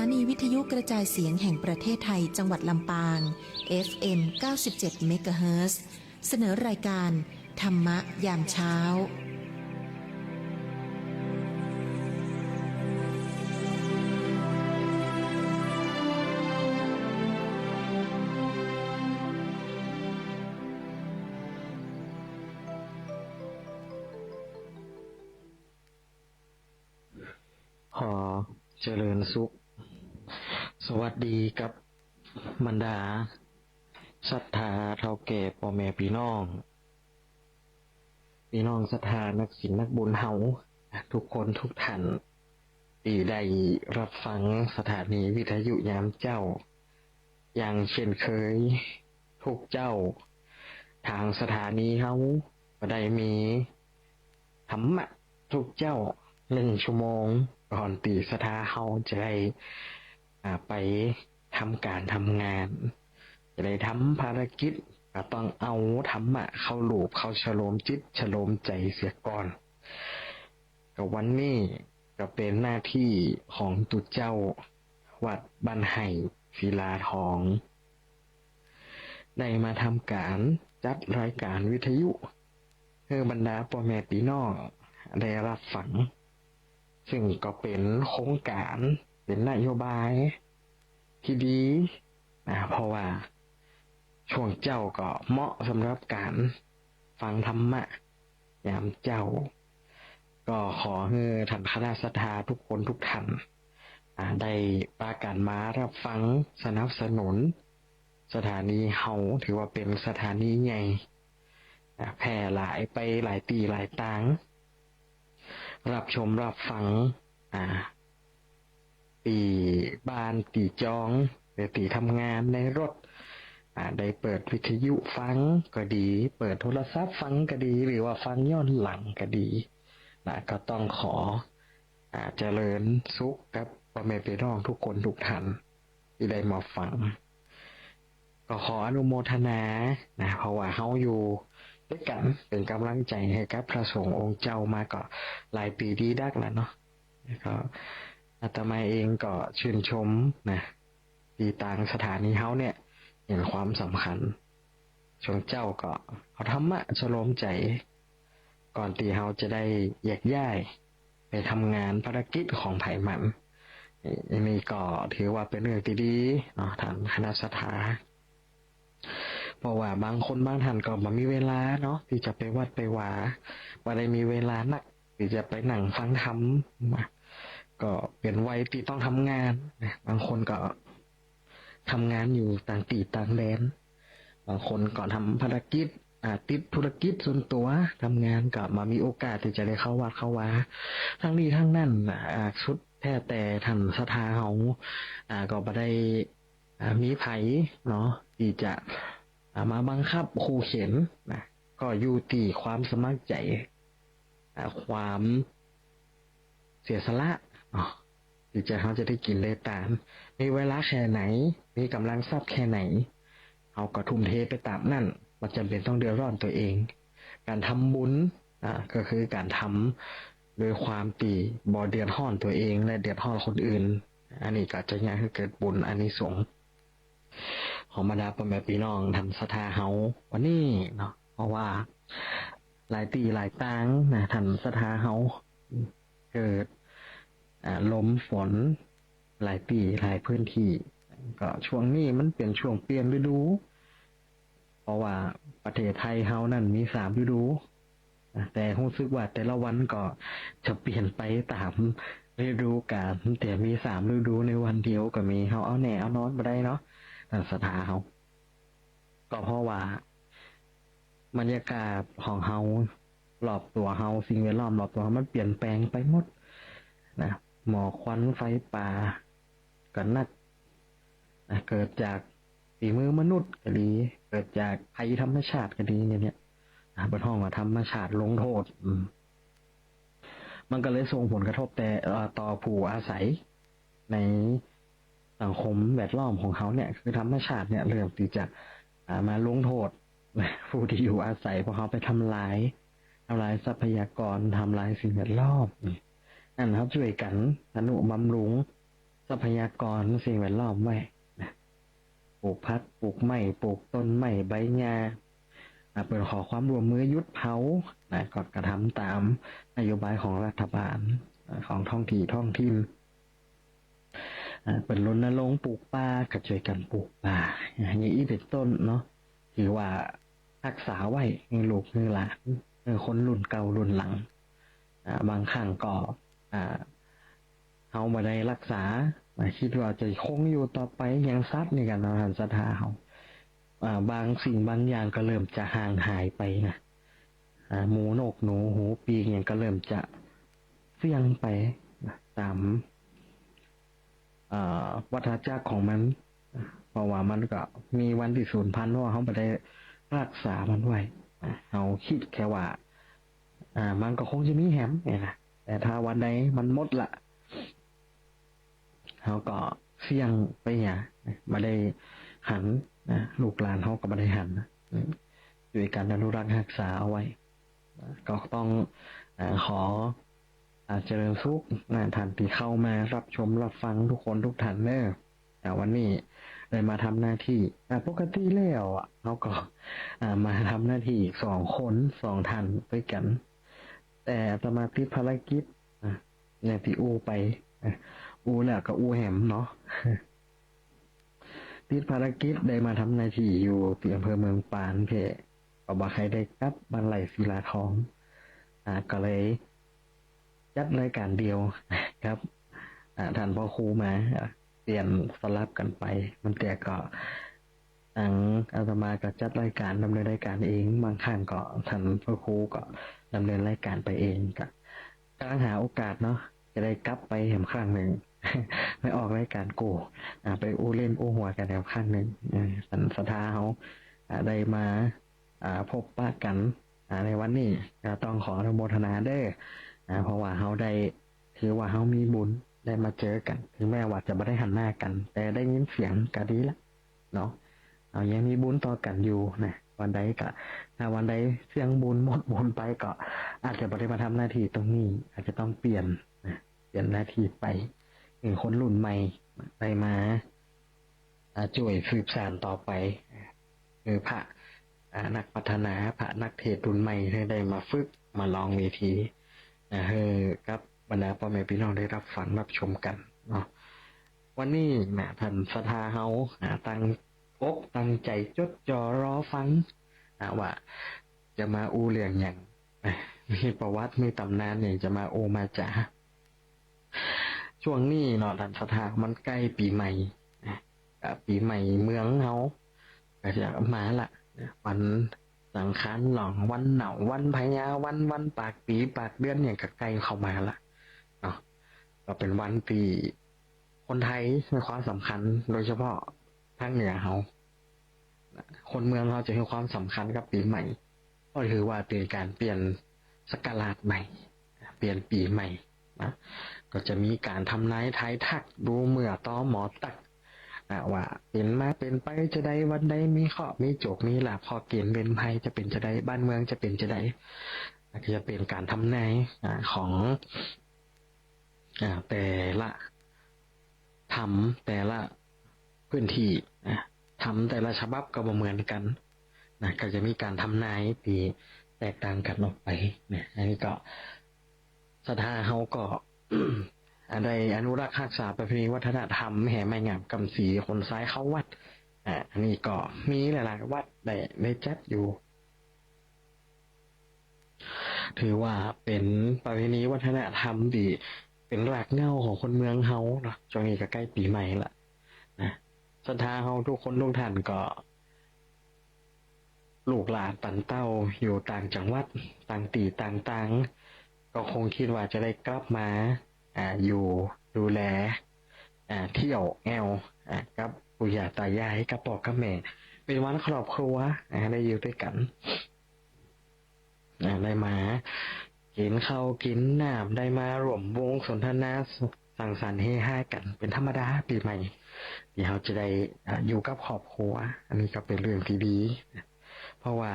านีวิทยุกระจายเสียงแห่งประเทศไทยจังหวัดลำปาง FM 97 เมกะเฮิรตซ์เสนอรายการธรรมะยามเช้าขอเจริญสุขสวัสดีกับบรรดาศรัทธาเฒ่าแก่พ่อแม่พี่น้องศรัทธานักศิลป์นักบุญเฮาทุกคนทุกท่านที่ได้รับฟังสถานีวิทยุยามเจ้าอย่างเช่นเคยทุกเจ้าทางสถานีเฮาก็ได้มีธรรมะทุกเจ้า1 ชั่วโมงก่อนตีสถาเฮาจะได้ไปทำการทำงานจะได้ทำภารกิจก็ต้องเอาธรรมะเข้าลูบเข้าฉโลมจิตฉโลมใจเสียก่อนก็วันนี้ก็เป็นหน้าที่ของตุเจ้าวัดบ้านไห่ศิลาทองได้มาทำการจัดรายการวิทยุให้บรรดาพ่อแม่พี่น้องได้รับฟังซึ่งก็เป็นโครงการเป็นนโยบายที่ดีเพราะว่าช่วงเจ้าก็เหมาะสำหรับการฟังธรรมะยามเจ้าก็ขอให้ท่านคณะศรัทธาทุกคนทุกท่านได้ปราการมารับฟังสนับสนุนสถานีเฮาถือว่าเป็นสถานีใหญ่แพร่หลายไปหลายตีหลายต่างรับชมรับฟังตีบ้านตีจองหรือตีทำงานในรถได้เปิดวิทยุฟังก็ดีเปิดโทรศัพท์ฟังก็ดีหรือว่าฟังย้อนหลังก็ดีก็ต้องขอเจริญสุขกับพ่อแม่พี่น้องทุกคนทุกท่านที่ได้มาฟังก็ขออนุโมทนาเพราะว่าเฮาอยู่ด้วยกันเป็นกำลังใจให้กับพระสงฆ์องค์เจ้ามาก็หลายปีดีดักแล้วเนาะก็อาตมาเองก็ชื่นชมที่ต่างสถานีเฮาเนี่ยเห็นความสำคัญชงเจ้าก็เอาธรรมะฉโลมใจก่อนที่เฮาจะได้แยกย้ายไปทำงานภารกิจของไผมันนี่ก็ถือว่าเป็นเรื่องที่ดีเนาะท่านคณะศรัทธาเพราะว่าบางคนบางท่านก็บ่มีเวลาเนาะที่จะไปวัดไปวาบ่ได้มีเวลานักที่จะไปนั่งฟังธรรมก็เป็นวัยที่ต้องทำงานบางคนก็ทำงานอยู่ต่างตีต่างแดนบางคนก็ทำภารกิจติดธุรกิจส่วนตัวทำงานก็มามีโอกาสที่จะได้เข้าวัดเข้าวาทั้งนี้ทั้งนั้นสุดแท้แต่ท่านศรัทธาเฮาก็บ่ได้มีไผเนาะที่จะมาบังคับขู่เข็นก็อยู่ที่ความสมัครใจความเสียสละที่เขาจะได้กินได้ตามมีเวลาแค่ไหนมีกำลังทรัพย์แค่ไหนเขาก็ทุ่มเทไปตามนั่นมันจำเป็นต้องเดือดร้อนตัวเองการทำบุญก็คือการทำโดยความตีบ่เดือดร้อนตัวเองและเดือดร้อนคนอื่นอันนี้ก็จะยังให้เกิดบุญอานิสงส์ของบรรดาพ่อแม่พี่น้องทำศรัทธาเฮาวันนี้เนาะเพราะว่าหลายตีหลายต่างท่านศรัทธาเฮาเกิดลมฝนหลายปีหลายพื้นที่ก็ช่วงนี้มันเป็นช่วงเปลี่ยนฤดูเพราะว่าประเทศไทยเฮานั่นมี3ฤดูแต่รู้สึกว่าแต่ละวันก็จะเปลี่ยนไปตามฤดูกาลแต่มี3ฤดูในวันเดียวก็มีเฮาเอาแหน่เอานอนบ่ได้เนาะสถาเฮาก็เพราะว่าบรรยากาศของเฮารอบตัวเฮาสิ่งแวดล้อมรอบตัวมันเปลี่ยนแปลงไปหมดหมอกควันไฟป่าก็นักเกิดจากฝีมือมนุษย์ก็ดีเกิดจากภัยธรรมชาติก็ดีเนี่ยบนห้องว่าธรรมชาติลงโทษมันก็เลยส่งผลกระทบแต่ต่อผู้อาศัยในสังคมแวดล้อมของเขาเนี่ยคือธรรมชาติเนี่ยเริ่มที่จะมาลงโทษผู้ที่อยู่อาศัยเพราะเขาไปทำลายทรัพยากรทำลายสิ่งแวดล้อมนั่นครับช่วยกันอนุบำรุง ทรัพยากรสิ่งแวดล้อมไว้นะปลูกพักปลูกไม้ปลูกต้นไม้ใบหญ้าเปิดขอความร่วมมือหยุดเผานะก็กระทำตามนโยบายของรัฐบาลของท้องถิ่นเปิดรณรงค์ปลูกป่าก็ช่วยกันปลูกป่าอย่างนี้เป็นต้นเนาะถือว่ารักษาไว้ให้ลูกให้หลานคนรุ่นเก่ารุ่นหลังบางครั้งก็เขาบ่ได้รักษาคิดว่าจะคงอยู่ต่อไปอย่างซัดในการนำศรัทธาเขาบางสิ่งบางอย่างก็เริ่มจะห่างหายไปนะหมูนกหนูหูปีกอย่างก็เริ่มจะเสี่ยงไปตามวัฏจักรของมันเพราะว่ามันก็มีวันที่สูญพันธุ์เพราะว่าเขาไม่ได้รักษามันไว้เขาคิดแค่ว่ามันก็คงจะมีแหมเนี่ยนะแต่ถ้าวันใดมันหมดละเขาก็เสี่ยงไปเนี่ยมาได้หันลูกหลานเขาก็มาได้หันด้วยการอนุรักษ์รักษาเอาไว้ก็ต้องขอเจริญสุขท่านที่เข้ามารับชมรับฟังทุกคนทุกท่านเนอะแต่วันนี้ได้มาทำหน้าที่ปกติแล้วเขาก็มาทำหน้าที่2 ท่านด้วยกันแต่สมาธิภารกิจเนี่ยที่อูไปอูแล้วก็อูแหมเนาะติดภารกิจได้มาทำหน้าที่อยู่ที่อำเภอเมืองปานเพก็บ่ใครได้กลับบ้านไหลศิลาทองก็เลยจัดรายการเดียวครับท่านพ่อครูมาเปลี่ยนสลับกันไปมันแต่ก็อาตมาก็จัดรายการดำเนินรายการเองบางครั้งก็ท่านพ่อครูก็ดำเนินรายการไปเองก็กำลังหาโอกาสเนาะจะได้กลับไปแหมครั้งหนึ่งไม่ออกรายการกูไปอู้เล่นอู้หัวกันแหมครั้งหนึ่งสันสถาเขาได้มาพบปะกันในวันนี้ต้องขออนุโมทนาเด้อเพราะว่าเขาได้ถือว่าเขามีบุญได้มาเจอกันถึงแม้ว่าจะไม่ได้หันหน้ากัน แต่ได้ยินเสียงก็ดีละเนาะเอายังมีบุญต่อกันอยู่นะวันใดก็ถ้าวันใดเสียงบุญหมดบุญไปก็อาจจะไม่ได้มาทำหน้าที่ตรงนี้อาจจะต้องเปลี่ยนหน้าที่ไปคนรุ่นใหม่ได้มาช่วยสืบสานต่อไปพระนักพัฒนาพระนักเทศรุ่นใหม่ได้มาฝึกมาลองเวทีกับบรรดาพ่อแม่พี่น้องได้รับฟังรับชมกันเนาะวันนี้ท่านศรัทธาเฮาตั้งอกตั้งใจจดจ่อรอฟังว่าจะมาอูเรื่องอย่างมีประวัติมีตำนานอย่างจะมาโอมาจ่าช่วงนี้เนาะท่านศรัทธามันใกล้ปีใหม่ปีใหม่เมืองเฮาก็จะมาละวันสังขารหลองวันเหนาวันพญาวันปากปีปากเดือนเนี่ยก็ใกล้เข้ามาละเนาะก็เป็นวันที่คนไทยให้ความสำคัญโดยเฉพาะภาคเหนือเขาคนเมืองเราจะให้ความสำคัญกับปีใหม่ก็ถือว่าเป็นการเปลี่ยนศักราชใหม่เปลี่ยนปีใหม่นะก็จะมีการทำนายทายทักดูเมื่อต่อหมอตักว่าเป็นมาเป็นไปจะได้วันใดมีเคราะห์มีโจกมีลาภพอเกณฑ์เป็นภัยจะเป็นจะได้บ้านเมืองจะเป็นจะได้ก็จะเป็นการทำนายของแต่ละทำแต่ละพื้นที่ทำแต่ละฉบับก็บ่เหมือนกันก็จะมีการทำนายที่แตกต่างกันออกไปอันนี้ก็ศรัทธาเขาก็ ได้อนุรักษ์รักษาประเพณีวัฒนธรรมแห่ไม้งามกำสีคนซ้ายเข้าวัดอันนี้ก็มีหลายๆวัดได้จัดอยู่ถือว่าเป็นประเพณีวัฒนธรรมที่เป็นรากเหง้าของคนเมืองเฮาเนาะช่วงนี้ก็ใกล้ปีใหม่ละศรัทธาเฮาทุกคนทุกท่านก็ลูกหลานปันเต้าอยู่ต่างจังหวัดต่างตีต่างๆก็คงคิดว่าจะได้กลับมาอยู่ดูแลเที่ยวแอลกับปู่ย่าตายายกับพ่อกับแม่เป็นวันครอบครัวได้อยู่ด้วยกันได้มากินข้าวกินน้ำได้มาร่วมวงสนทนาสังสรรค์เฮฮากันเป็นธรรมดาปีใหม่ที่เขาจะได้อยู่กับครอบครัวอันนี้ก็เป็นเรื่องที่ดีเพราะว่า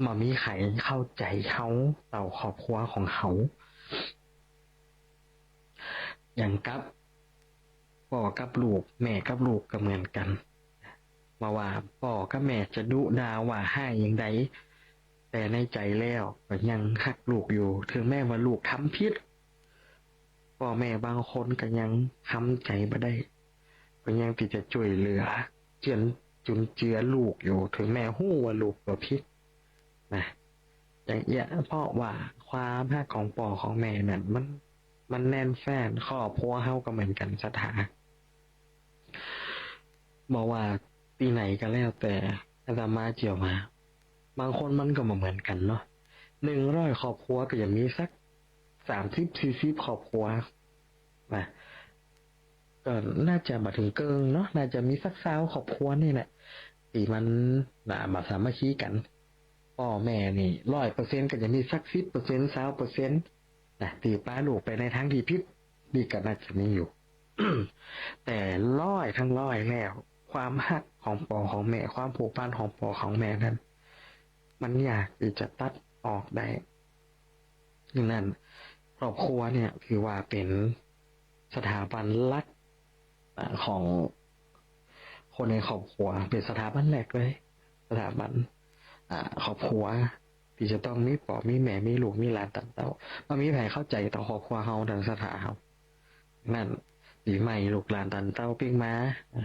มามีใครเข้าใจเขาเต่าครอบครัวของเขาอย่างกับค พ่อกับลูกแม่กับลูกก็เหมือนกันมาว่าพ่อกับแม่จะดุด่าว่าให้อย่างใดแต่ในใจแล้วก็ยังฮักลูกอยู่ถึงแม้ว่าลูกทำผิดพ่อแม่บางคนก็ยังทำใจบ่ได้ก็ยังที่จะช่วยเหลือจุนเจือลูกอยู่ถึงแม้ฮู้ว่าลูกบ่ผิดนะอย่างเงี้ยเพราะว่าความฮักของพ่อของแม่นั่นมันแน่นแฟ้นครอบครัวเฮาก็เหมือนกันสถาบอกว่าปีไหนก็แล้วแต่อาตมาเจียวมาบางคนมันก็มาเหมือนกันเนาะ100ครอบครัวก็จะมีสัก30-40ครอบครัวนะก็น่าจะมาถึงเกิงเนาะน่าจะมีสัก20ครอบครัวนี่แหละที่มันมาสามัคคีกันพ่อแม่นี่100%ก็จะมีสัก10% 20%นะตีป้าลูกไปในทางที่ผิดดีก็น่าจะมีอยู่ แต่ทั้งร้อยแล้วความฮักของพ่อของแม่ความผูกพันของพ่อของแม่นั้นมันยากที่จะตัดออกได้ดังนั้นครอบครัวเนี่ยถือว่าเป็นสถาบันหลักของคนในครอบครัวเป็นสถาบันแรกเลยสถาบันครอบครัวที่จะต้องมีพ่อมีแม่มีลูกมีหลานต่างเต้ามันมีแผนเข้าใจต่อครอบครัวเฮาดังสถาเฮานั่นปีใหม่ลูกหลานตันเต้าปิ้งมา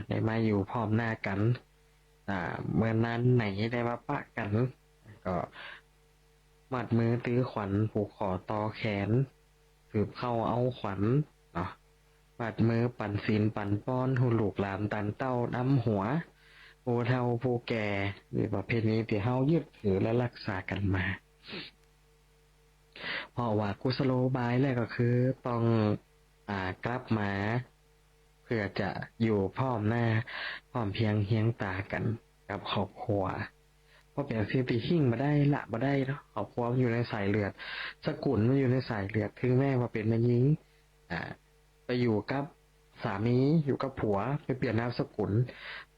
ได้มาอยู่พร้อมหน้ากันเมื่อนั้นไหนได้มาปะกันก็มัดมือตื้อขวัญผูกคอต่อแขนถือเข้าเอาขวัญเนาะมัดมือปั่นศีลปั่นป้อนหูลูกหลานตันเต้าน้ำหัวผู้เฒ่าผู้แก่หรือประเพณีที่เฮายึดถือและรักษากันมาเพราะว่ากุศโลบายแรกก็คือต้องกลับมาเพื่อจะอยู่พร้อมหน้าพร้อมเพียงเฮียงตากันกับครอบครัวเพราะเป็นสิ่งที่หิ้งมาได้ละมาได้เนาะครอบครัวมันอยู่ในสายเลือดสกุลมันอยู่ในสายเลือดถึงแม้ว่าเป็นแม่หญิงไปอยู่กับสามีอยู่กับผัวไปเปลี่ยนนามสกุล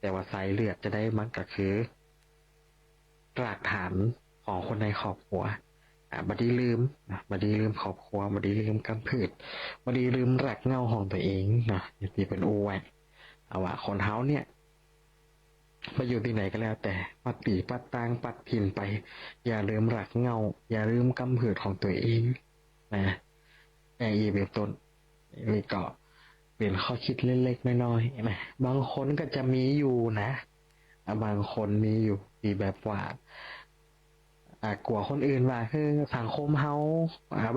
แต่ว่าสายเลือดจะได้มันก็คือรากฐานของคนในครอบครัวบ่ได้ลืมครอบครัวบ่ได้ลืมกำพืชบ่ได้ลืมรากเหง้าของตัวเองเนาะอย่างที่เป็นโอไว้เอาว่าคนเฮาเนี่ยมาอยู่ที่ไหนก็แล้วแต่ปัดปีปัดตางปัดถิ่นไปอย่าลืมรากเหง้าอย่าลืมกำพืชของตัวเองนะเป็นต้นนี่ก็เป็นข้อคิดเล็กๆน้อยๆนะบางคนก็จะมีอยู่นะบางคนมีอยู่ที่แบบว่ากลัวคนอื่นว่าคือสังคมเฮา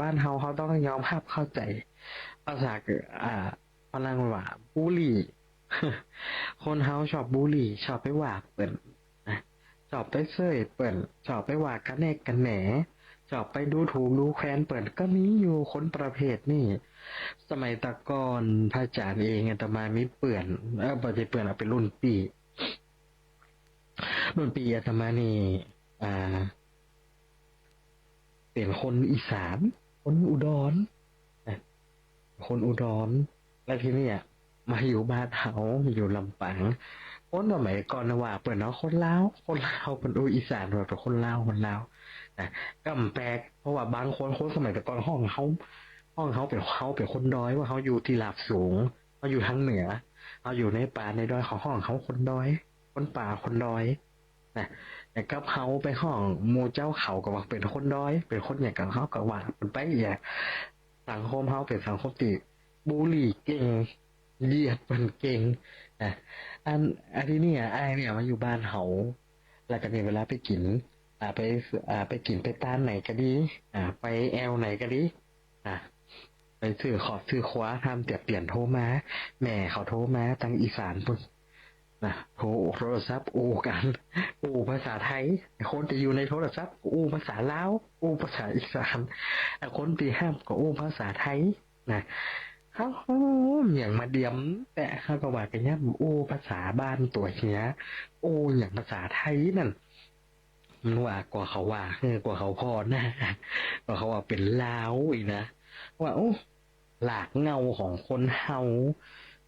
บ้านเฮาเขาต้องยอมรับเข้าใจภาษาพลังว่าบูลลี่ คนเฮาชอบบูลลี่ชอบไปว่าเปิ้นนะชอบไปเซ้ยเปิ้นชอบไปว่ากันแนกกันแหนชอบไปดูถูกดูแคลนเปิ้นก็มีอยู่คนประเภทนี้สมัยตะก่อนพระอาจารย์เองอาตมามีเปื่อนบ่ใช่เปื่อนเอาเป็นรุ่นปีอาตมานี่เป็นคนอีสานคนอุดรคนอุดรแล้วทีนี้มาอยู่บ้านเฮาอยู่ลำปางคนสมัยก่อนว่าเปิ่นเนาะคนลาวเป็นอีสานว่าเป็นคนลาวนะก็แปลกเพราะว่าบางคนสมัยแต่ก่อนห้องเขาเป็นคนดอยว่าเขาอยู่ที่ลาบสูงเขาอยู่ทางเหนือเขาอยู่ในป่าในดอยของห้องเขาคนดอยคนป่าคนดอยนะแต่กับเขาไปห้องหมู่เจ้าเขาก็ว่าเป็นคนดอยเป็นคนอย่างกับเขาก็ว่าเป็นไปอย่างสังคมเขาเป็นสังคมที่บูลลี่เก่งเหยียดเป็นเก่งอันที่นี่ไอ้เนี่ยมาอยู่บ้านเขาแล้วก็มีเวลาไปกินไปกินไปต้านไหนก็ดีไปแอลไหนก็ดีไปซื้อขอบซื้อคว้าทำเตียบเปลี่ยนโทรมาแม่เขาโทรมาทางอีสานพุ่นโทรศัพท์กันภาษาไทยคนที่อยู่ในโทรศัพท์ภาษาลาวภาษาอีสานคนที่ห้ามก็ภาษาไทยนะเขาอย่างมาเดียมแต่เขาก็ว่ากันเนี่ยภาษาบ้านตัวเนี้ยอย่างภาษาไทยนั่นมันว่ากว่าเขากว่าเขาพอนะกว่าเขาว่าเป็นลาวอีกนะว่าหลากเงาของคนเฮา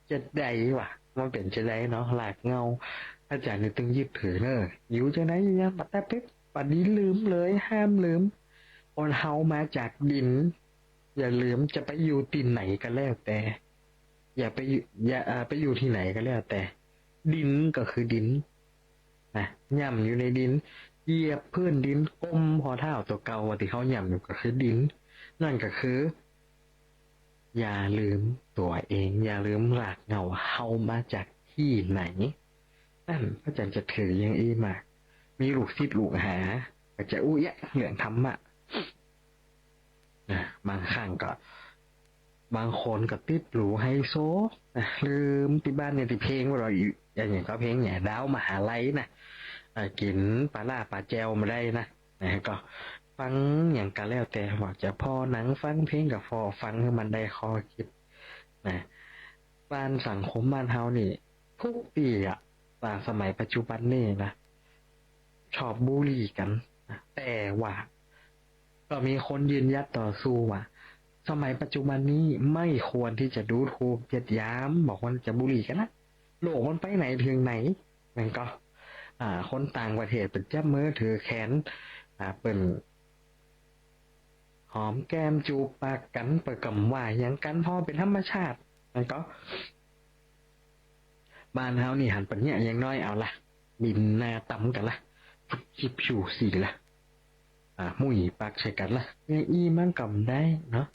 จะได้วะมันเป็นจะได้เนาะหลากเงาอาจารย์นี่ต้องยึดถือเนอะอยู่จะไหนยังปัดแต่ปิ๊บปัดนี้ลืมเลยห้ามลืมคนเฮามาจากดินอย่าลืมจะไปอยู่ตินไหนก็แล้วแต่ อย่าไปอยู่ไปอยู่ที่ไหนก็แล้วแต่ดินก็คือดินนะย่ำอยู่ในดินเหยียบพื้นดินก้มพอเท้าตัวเก่าที่เขาย่ำอยู่ก็คือดินนั่นก็คืออย่าลืมตัวเองอย่าลืมรากเหง้าเฮามาจากที่ไหนนั่นพระอาจารย์จะถืออย่างอีมากมีลูกศิษย์ลูกหาก็จะอุ้ยเรื่องธรรมะนะบางครั้งก็บางคนก็ติดหรูไฮโซนะลืมที่บ้านเนี่ยที่เพลงว่าเราอย่างก็เพลงแหน่ดาวมหาลัยนะกินปลาล่าปลาแจวมาได้นะก็ฟังอย่างกันแล้วแต่ว่าจะพอหนังฟังเพลงกับพอฟังให้มันได้คอคิดนะบ้านสังคมบ้านเฮานี่ทุกปีต่างสมัยปัจจุบันนี่นะชอบบูลลี่กันนะแต่ว่าก็มีคนยืนยัดต่อสู้ว่าสมัยปัจจุบันนี้ไม่ควรที่จะดูถูกเหยียดหยามบอกว่าจะบูลลี่กันนะโลกมันไปไหนถึงไหนมันก็คนต่างประเทศเป็นจับมือถือแขนเป็นหอมแก้มจูบปากกันเปิดกำว่าอย่างกันพอเป็นธรรมชาติมันก็บ้านเฮานี่หันปัญญาอย่างน้อยเอาละบินหน้าต่ำกันละจิบชูสีละมุ่ยปากใส่กันละเนี่ยอีมันกำได้เนาะ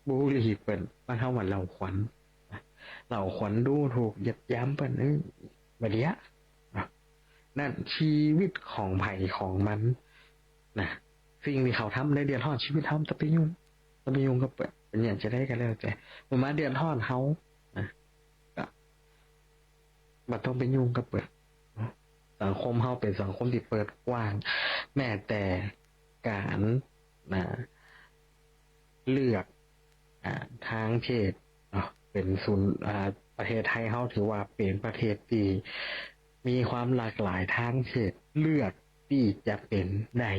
บุหรี่เปิ่นบ้านเฮาว่าเราขวัญเราขวัญดูถูกยัดย้ำเปิ่นบัดเนี้ยนั่นชีวิตของไผ่ของมันนะสิ่งที่เขาทำในเดือนทอดชีวิตทำตะไปยุ่งก็เปิดเป็นอย่างจะได้กันแล้วแต่มาเดือนทอดเขานะก็บัดต้องไปยุ่งก็เปิดสังคมเขาเป็นสังคมที่เปิดกว้างแม้แต่การเลือกทางเพศเป็นศูนย์ประเทศไทยเขาถือว่าเป็นประเทศที่มีความหลากหลายทางเพศเลือกที่จะเป็นได้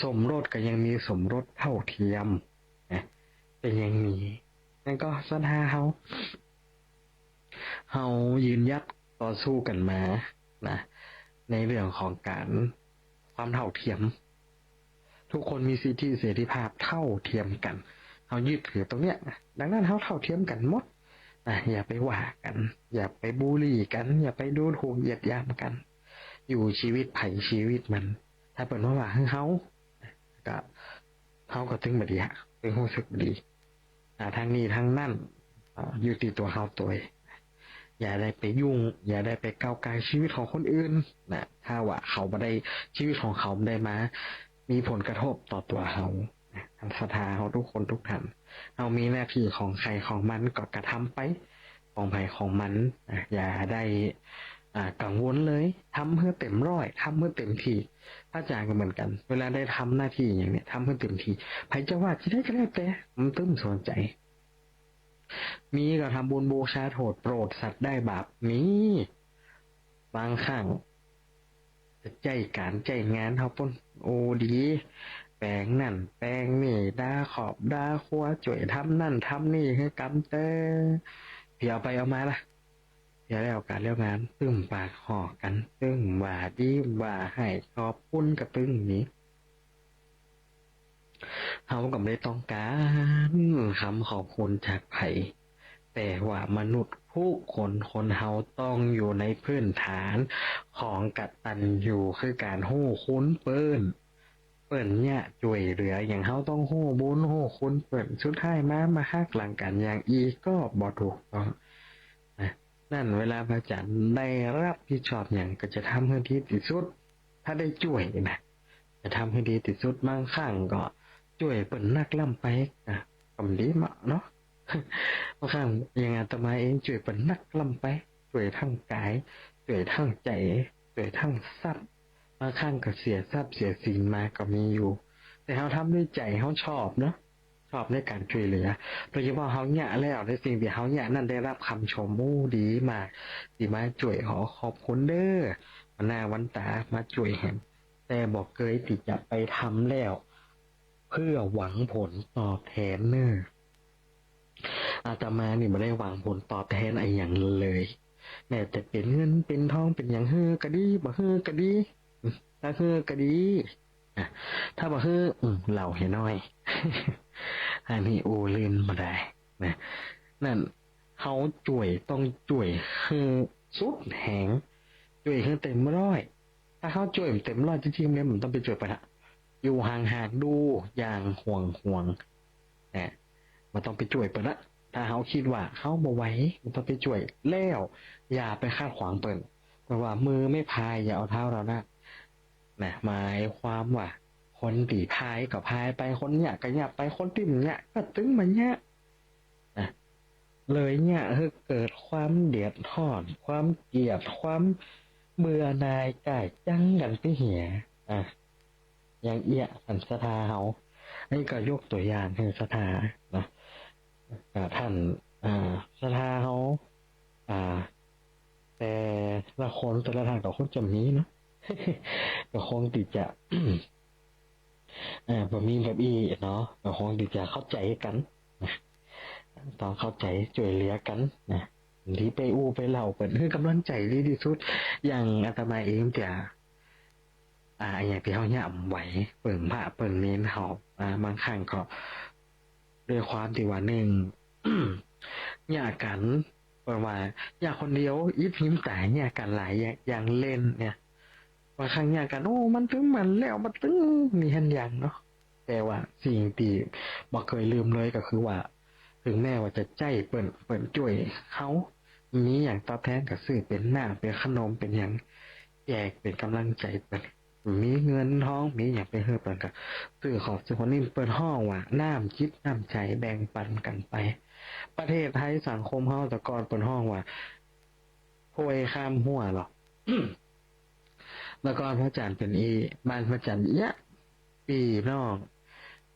สมรสก็ยังมีสมรสเท่าเทียมนะเป็นอย่างนี้นั่นก็สถาเฮายืนยัดต่อสู้กันมานะในเรื่องของการความเท่าเทียมทุกคนมีสิทธิเสรีภาพเท่าเทียมกันเฮายึดถือตรงเนี้ยดังนั้นเฮาเท่าเทียมกันหมดอย่าไปว่ากันอย่าไปบูลลี่กันอย่าไปดูถูกเหยียดหยามกันอยู่ชีวิตไผ่ชีวิตมันถ้าเปิดว่าเฮาก็เฮาก็ถึงบ่ดีถึงรู้สึกดีทางนี้ทางนั่นอยู่ที่ตัวเฮาตัวอย่าได้ไปยุ่งอย่าได้ไปก้าวไกลชีวิตของคนอื่นนะถ้าว่าเขาไม่ได้ชีวิตของเขาไม่ได้มามีผลกระทบต่อตัวเขาทันศรัทธาเขาทุกคนทุกท่านเรามีหน้าที่ของใครของมันก็กระทำไปของใครของมันอย่าได้กังวลเลยทำเพื่อเต็มร้อยทำเพื่อเต็มที่พระอาจารย์ก็เหมือนกันเวลาได้ทำหน้าที่อย่างเนี้ยทำเพื่อเต็มที่ใครจะว่าจะได้ก็ได้แต่มันตึ้มสนใจมีก็ทำบุญบูชาโทษโปรดสัตว์ได้บาปนี้บางครั้งจะใจการใจงานเขาปุ่นโอดีแปลงนั่นแปลงนี่ด่าขอบด่าคัวจ่วยทำนั่นทำนี่ให้กำเตอเดี๋ยวไปเอามาล่ะเดี๋ยวแล้วการเลี้ยวงานตึ้มปากหอกกันตึ้งว่าดีว่าให้ขอบคุณกับตึ้งนี้เขาก็ไม่ได้ต้องการคำขอบคุณจากไผแต่ว่ามนุษย์ผู้คนเฮาต้องอยู่ในพื้นฐานของกตัญญูคือการฮู้คุ้นเปิ้นเนี่ยจ่วยเหลืออย่างเฮาต้องฮู้บุญฮู้คุณเปิ้นสุดท้ายมาฮักหลังกันอย่างอีก็บ่ถูกต้องนั่นเวลาพระอาจารย์ได้รับผิดชอบอย่างก็จะทำให้ดีที่สุดถ้าได้ช่วยนะจะทำให้ดีที่สุดบางครั้งก็ช่วยเปิ่นนักล่ำไปกำดีมาเนาะบางครั้งอย่างอาตมาเองช่วยเปิ่นนักล่ำไปช่วยทั้งกายช่วยทั้งใจช่วยทั้งทรัพย์บางครั้งก็เสียทรัพย์เสียสินมาก็มีอยู่แต่เขาทำด้วยใจเขาชอบเนาะชอบในการช่วยเหลือโดยเฉพาะเขาเนี่ยแล้วในสิ่งที่เขาเนี่ยนั่นได้รับคำชมดีมากดีมาช่วยขอบคุณเด้อวันหน้าวันตามาช่วยเห็นแต่บอกเคยที่จะไปทำแล้วเพื่อหวังผลตอบแทนเนออาตมานี่ไม่ได้หวังผลตอบแทนอะไรอย่างเลยแม้แต่เป็นเงินเป็นทองเป็นอย่างเฮือก็ดีบ่เฮือก็ดีถ้าเฮือก็ดีถ้าบ่เฮือเหล่าให้น้อยอันนี้โอลื่นมาได้นะนั่นเฮ เขาจ่วยต้องจ่วยคือสุดแหงจ่วยคือเต็มร้อยถ้าเขาจ่วยเต็มร้อยจริงๆเนี่ยมันต้องไปจ่วยไปละอยู่ห่างๆดูอย่างห่วงนะมันต้องไปจ่วยเปิดละถ้าเขาคิดว่าเขาบ่ไหวมันต้องไปจ่วยแล้วอย่าไปคาดขวางเปิดเพราะว่ามือไม่พายอย่าเอาเท้าเรานะหมายความว่าคนตีพายก็พายไปคนเนี่ยก็เนี่ยไปคนที่มันเนี่ยก็ตึงมันเนี่ยนะเลยเนี่ยเกิดความเดือดร้อนความเกลียดความเบื่อหน่ายก่ายจังกันไปเหียอย่างเอี้ยสันสทาเฮาอันนี้ก็ยกตัวอย่างคือสทานะท่านสทาเฮาแต่ละคนแต่ละทางก็คงจะมีเนาะ ก็คงติดจะ แบบมีแบบอีเนาะก็คงติดจะเข้าใจกันนะต้องเข้าใจช่วยเหลือกันนะที่ไปอู้ไปเล่าเปิดคือกำลังใจดีที่สุดอย่างอาตมาเองจะอย่างที่เขาย่ำไหวเปิ่งพระเปิ่งเน้นเขาบางครั้งก็ด้วยความที่ว่าหนึ่ง อยากกันเปิดว่าอยากคนเดียวอีพิมพ์แต่อยากกันหลายอย่างเล่นเนี่ยบางครั้งอยากกันโอ้มันถึงมันแล้วมันถึงมีหันอย่างเนาะแต่ว่าสิ่งที่บ่เคยลืมเลยก็คือว่าถึงแม้ว่าจะใจเปิ่นจ่วยเขามีอย่างตอบแทนก็ซื้อเป็นหน้าเป็นขนมเป็นอย่างแจกเป็นกำลังใจเปิ่นมีเงินทองมีอย่างไปเฮือเปิ่นก็ซื้อของซื้อคนนี้เปิ่นห้องว่าน้ำจิตน้ำใจแบ่งปันกันไปประเทศไทยสังคมเฮาแต่ก่อนเปิ่นห้องว่าโพยข้ามหัวหรอก แล้วก็พระจันทร์เป็นบ้านพระจันทร์ยะปีน้อง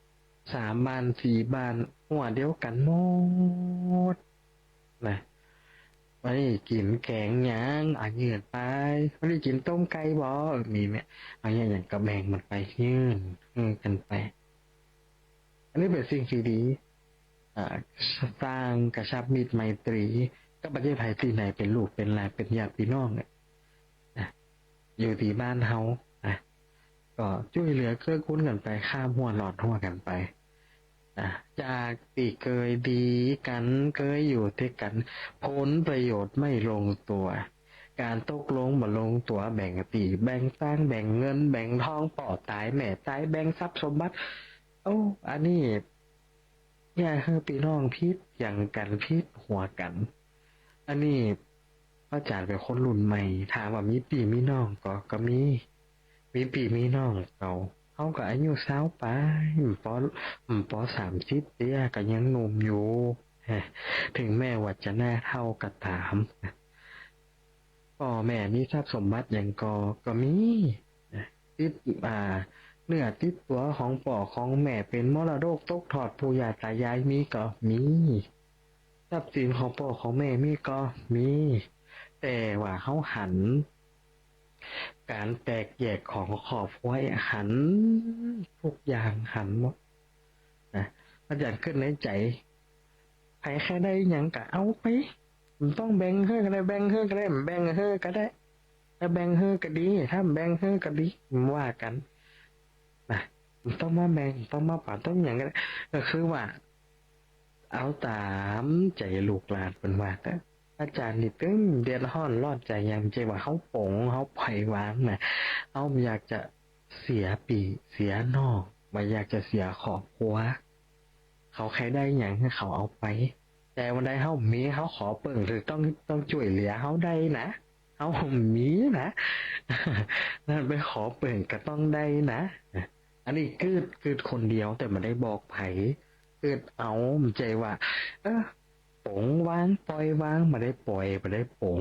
3 บ้าน 4 บ้านหัวเดียวกันหมดนะวันนี้กินแกงหยังเหยื่อไปวันนี้กินต้มไก่บ่มีไหมอย่างกระแบงมันไปยื่นกันไปอันนี้เป็นสิ่งที่ดีสร้างกระชับมิตรไมตรีก็ประเทศไทยที่ไหนเป็นลูกเป็นหลานเป็นญาติพี่น้องเนี่ยอยู่ที่บ้านเฮาก็ช่วยเหลือเกื้อกูลกันไปข้ามหัวหลอดหัวกันไปจากตีเคยดีกันเคยอยู่ด้วยกันผลประโยชน์ไม่ลงตัวการตกลงบ่ลงตัวแบ่งตีแบ่งตั้งแบ่งเงินแบ่งทองป่อตายแม่ตายแบ่งทรัพย์สมบัติอันนี้อย่าให้พี่น้องพิษอย่างกันพิษหัวกันอันนี้พ่อจ๋าเป็นคนรุ่นใหม่ถามว่ามีพี่มีน้องก็มีพี่มีน้องเขาก็อายุ20ไปป30เตี้ยก็ยังหนุ่มอยู่ถึงแม้ว่าจะหน้าเท่าก็ตามพ่อแม่มีทรัพย์สมบัติอย่างก็มีติดเนื้อติดตัวของพ่อของแม่เป็นมรดกตกทอดปู่ย่าตายายมีก็มีทรัพย์สินของพ่อของแม่มีก็มีแต่ว่าเขาหันการแตกแยกของขอบไว้หันทุกอย่างหันหมดนะมันอยากขึ้นในใจใครแค่ได้ยังก็เอาไปมันต้องแบ่งเฮ้ก็ได้แบ่งเฮ้ก็ได้แบ่งเฮ้ก็ได้ถ้าแบ่งเฮ้ก็ดีถ้าแบ่งเฮ้ก็ดีว่ากันนะมันต้องมาแบ่งต้องมาป่าต้องอย่างกันก็คือว่าเอาตามใจลูกหลานเป็นว่าแต่อาจารย์นี่ตึ้งเดือดร้อนรอดใจยังใจว่าเขาโป่งเขาไผ่วางนะเขาอยากจะเสียปีเสียนอกไม่อยากจะเสียขอบครัวเขาใครได้อย่างให้เขาเอาไปแต่วันใดเขามีเขาขอเปิ่งหรือต้องช่วยเหลือเขาได้นะเขามีนะ นั่นไปขอเปิ่งก็ต้องได้นะอันนี้คือคนเดียวแต่มันได้บอกไผ่เอาใจว่าปงวางปล่อยวางมาได้ปล่อยมาได้ปง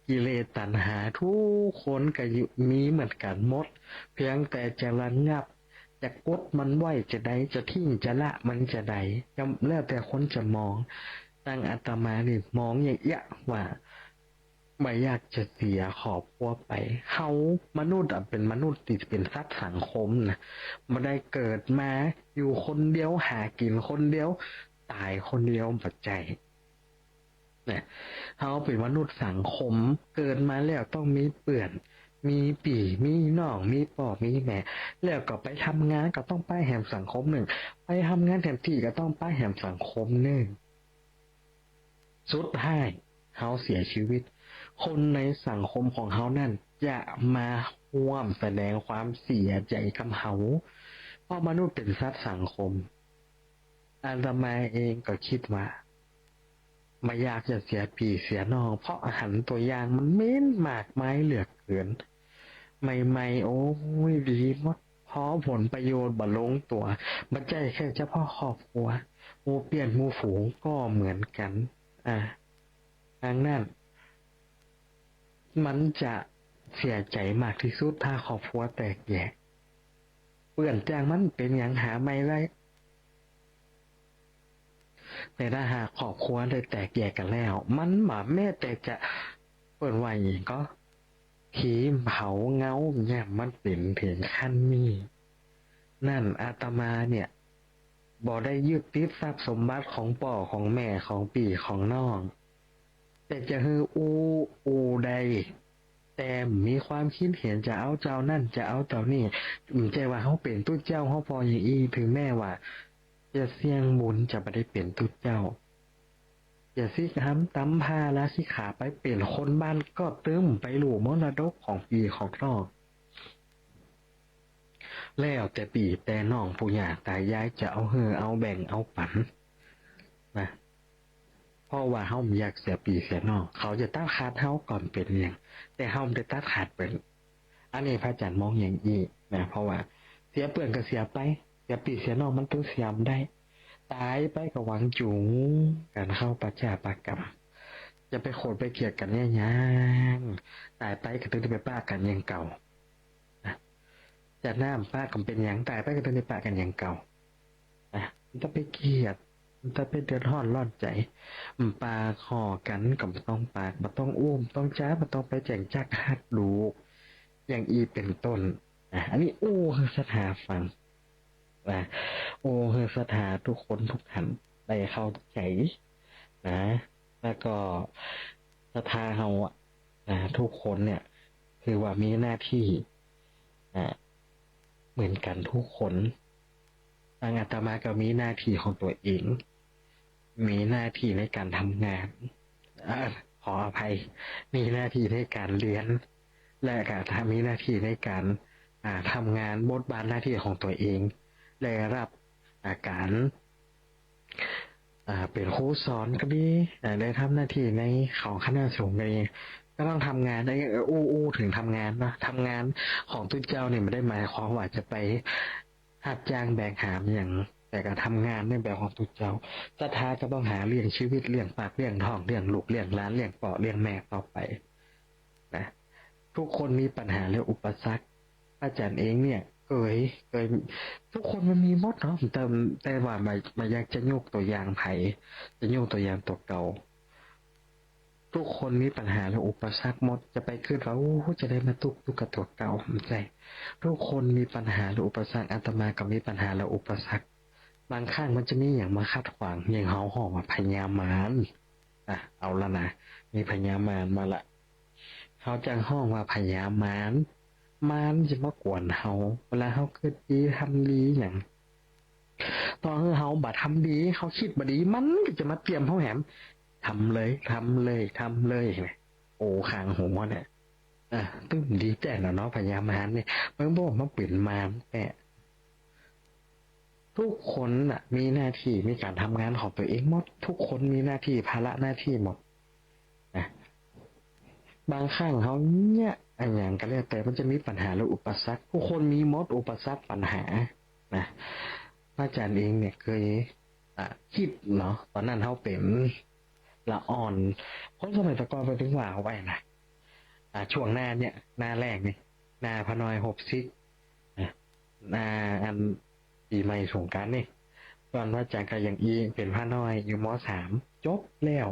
กิเลสตัณหาทุกคนก็มีเหมือนกันหมดเพียงแต่จะระงับจะกดมันไว้จะใดจะทิ้งจะละมันจะใดแล้วแต่คนจะมองตั้งอาตมานี่มองอย่างเงี้ยว่าไม่อยากจะเสียขอบครัวไปเขามนุษย์เป็นมนุษย์ที่เป็นสัตว์สังคมนะไม่ได้เกิดมาอยู่คนเดียวหากินคนเดียวตายคนเดียวปัจจัยเนี่ยเขาเป็นมนุษย์สังคมเกิดมาแล้วต้องมีเปื่อนมีปี่มีน้องมีพ่อมีแม่แล้วก็ไปทำงานก็ต้องป้ายแหมสังคมหนึ่งไปทำงานแถมที่ก็ต้องป้ายแหมสังคมหนึ่ง สุดท้ายเขาเสียชีวิตคนในสังคมของเขานั่นจะมาร่วมแสดงความเสียใจกับเขาเพราะมนุษย์เป็นสัตว์สังคมอาตมาเองก็คิดว่าไม่อยากจะเสียพี่เสียน้องเพราะอาหารตัวอย่างมันเหม็นมากมายเหลือเกินใหม่ๆโอ้ยดีหมดพอผลประโยชน์บ่ลงตัวบ่ใจแค่เฉพาะครอบครัวหมู่เปี้ยนหมู่ฝูงก็เหมือนกันดังนั้นมันจะเสียใจมากที่สุดถ้าครอบครัวแตกแยกเปื่อนจางมันเป็นอย่างหาไม่ได้แต่ถ้าหากครอบครัวได้แตกแยกกันแล้วมันบ่แม้แต่จะเปิดว่าอย่างก็ผีเผาเงาเนี่ยมันเป็นถึงขั้นนี้นั่นอาตมาเนี่ยบ่ได้ยึดติดทรัพย์สมบัติของพ่อของแม่ของพี่ของน้องแต่จะฮืออูใดแต่มีความคิดเห็นจะเอาเจ้านั่นจะเอาเจ้านี่ใจว่าเขาเป็นตุ้เจ้าเขาพออย่างอีถึงแม่ว่าจะเสี่ยงบุญจะไม่ได้เป็นตุ้เจ้าอย่าสิคำตำพาและสิขาไปเปลี่ยนคนบ้านก็ตึมไปหลู่มรดกของปีของนอกแล้วแต่ปีแต่น้องผู้ใหญ่ตายายจะเอาเอาแบ่งเอาปันนะเพราะว่าเฮาอยากเสียปีเสียน้องเขาจะตัดขาดเฮาก่อนเป็นอย่างแต่เฮาได้ตัดขาดเป็นอันนี้พระอาจารย์มองอย่างนี้นะเพราะว่าเสียเปื่อนก็เสียไปเสียปีเสียน้องมันต้องเสียมได้ตายไปก็หวังจูงการเข้าปัจจาปากรรมจะไปโขดไปเกลียดกันเนี่ยยังตายไปก็ต้องไปป้ากันอย่างเก่าจะน้ำป้ากันเป็นอย่างตายไปก็ต้องไปป้ากันอย่างเก่ามันจะไปเกลียดมันจะไปเดือดร้อนร้อนใจปากคอกันกับต้องปากมันต้องอุ้มต้องจ้ามันต้องไปแจงจักหัดลูกอย่างอีเป็นต้นอันนี้คือสถาฟังคือสถาทุกคนทุกท่านได้เข้าใจนะแล้วก็สถาเฮาทุกคนเนี่ยคือว่ามีหน้าที่เหมือนกันทุกคนทางอาตมาก็มีหน้าที่ของตัวเองมีหน้าที่ในการทำงานขออภัยมีหน้าที่ในการเรียนและก็มีหน้าที่ในการทำงานบทบาทหน้าที่ของตัวเองได้รับการเป็นครูสอนก็ดีได้ทำหน้าที่ในของคณะสงฆ์ก็ดีก็ต้องทำงานได้ถึงทำงานนะทำงานของทุกเจ้าเนี่ยไม่ได้หมายความว่าจะไปหับจ้างแบกหามอย่างแต่การทำงานในแบบของทุกเจ้าศรัทธาก็ต้องหาเลี้ยงชีวิตเลี้ยงปากเลี้ยงท้องเลี้ยงลูกเลี้ยงหลานเลี้ยงป่อเลี้ยงแม่ต่อไปนะทุกคนมีปัญหาและอุปสรรคอาจารย์เองเนี่ยเคยทุกคนมันมีหมดเนาะแต่ว่าไม่อยากจะยกตัวอย่างไผจะยกตัวอย่างตัวเก่าทุกคนมีปัญหาและอุปสรรคหมดจะไปขึ้นว่าจะได้มาตุกกับตัวเก่าไม่ใช่ทุกคนมีปัญหาและอุปสรรคอาตมาก็มีปัญหาและอุปสรรคบางครั้งมันจะมีอย่างมาขัดขวางอย่างเฮาห้องว่าพญามารเอาละนะมีพญามารมาละเขาจังห้องว่าพญามารมันจะมากวนเฮาเวลาเฮาเกิดดีทำดีอย่างตอนเฮาบ่ทำดีเขาคิดบ่ดีมันก็จะมาเตรียมเฮาแหมทำเลยขางหัวเนี่ยตึ้มดีแต่แล้วเนาะพญามารเนี่ยมันบอกมาเปลี่ยนมารแต่ทุกคนมีหน้าที่มีการทำงานของตัวเองหมดทุกคนมีหน้าที่ภาระหน้าที่หมดบางครั้งเขาเนี่ยอันอย่างก็แล้วแต่มันจะมีปัญหาและอุปสรรคผู้คนมีมดอุปสรรคปัญหานะอาจารย์เองเนี่ยเคยคิดเนาะตอนนั้นเขาเป็นละอ่อนคนสมัยตะกอนไปถึงว่าเอาไว้นะช่วงหน้าเนี่ยหน้าแรกนี่หน้าพนอย60หน้าอันปีใหม่สงกรานต์นี่ตอนว่าอาจารย์ก็ยังเป็นพนอยอยู่ม.3 จบแล้ว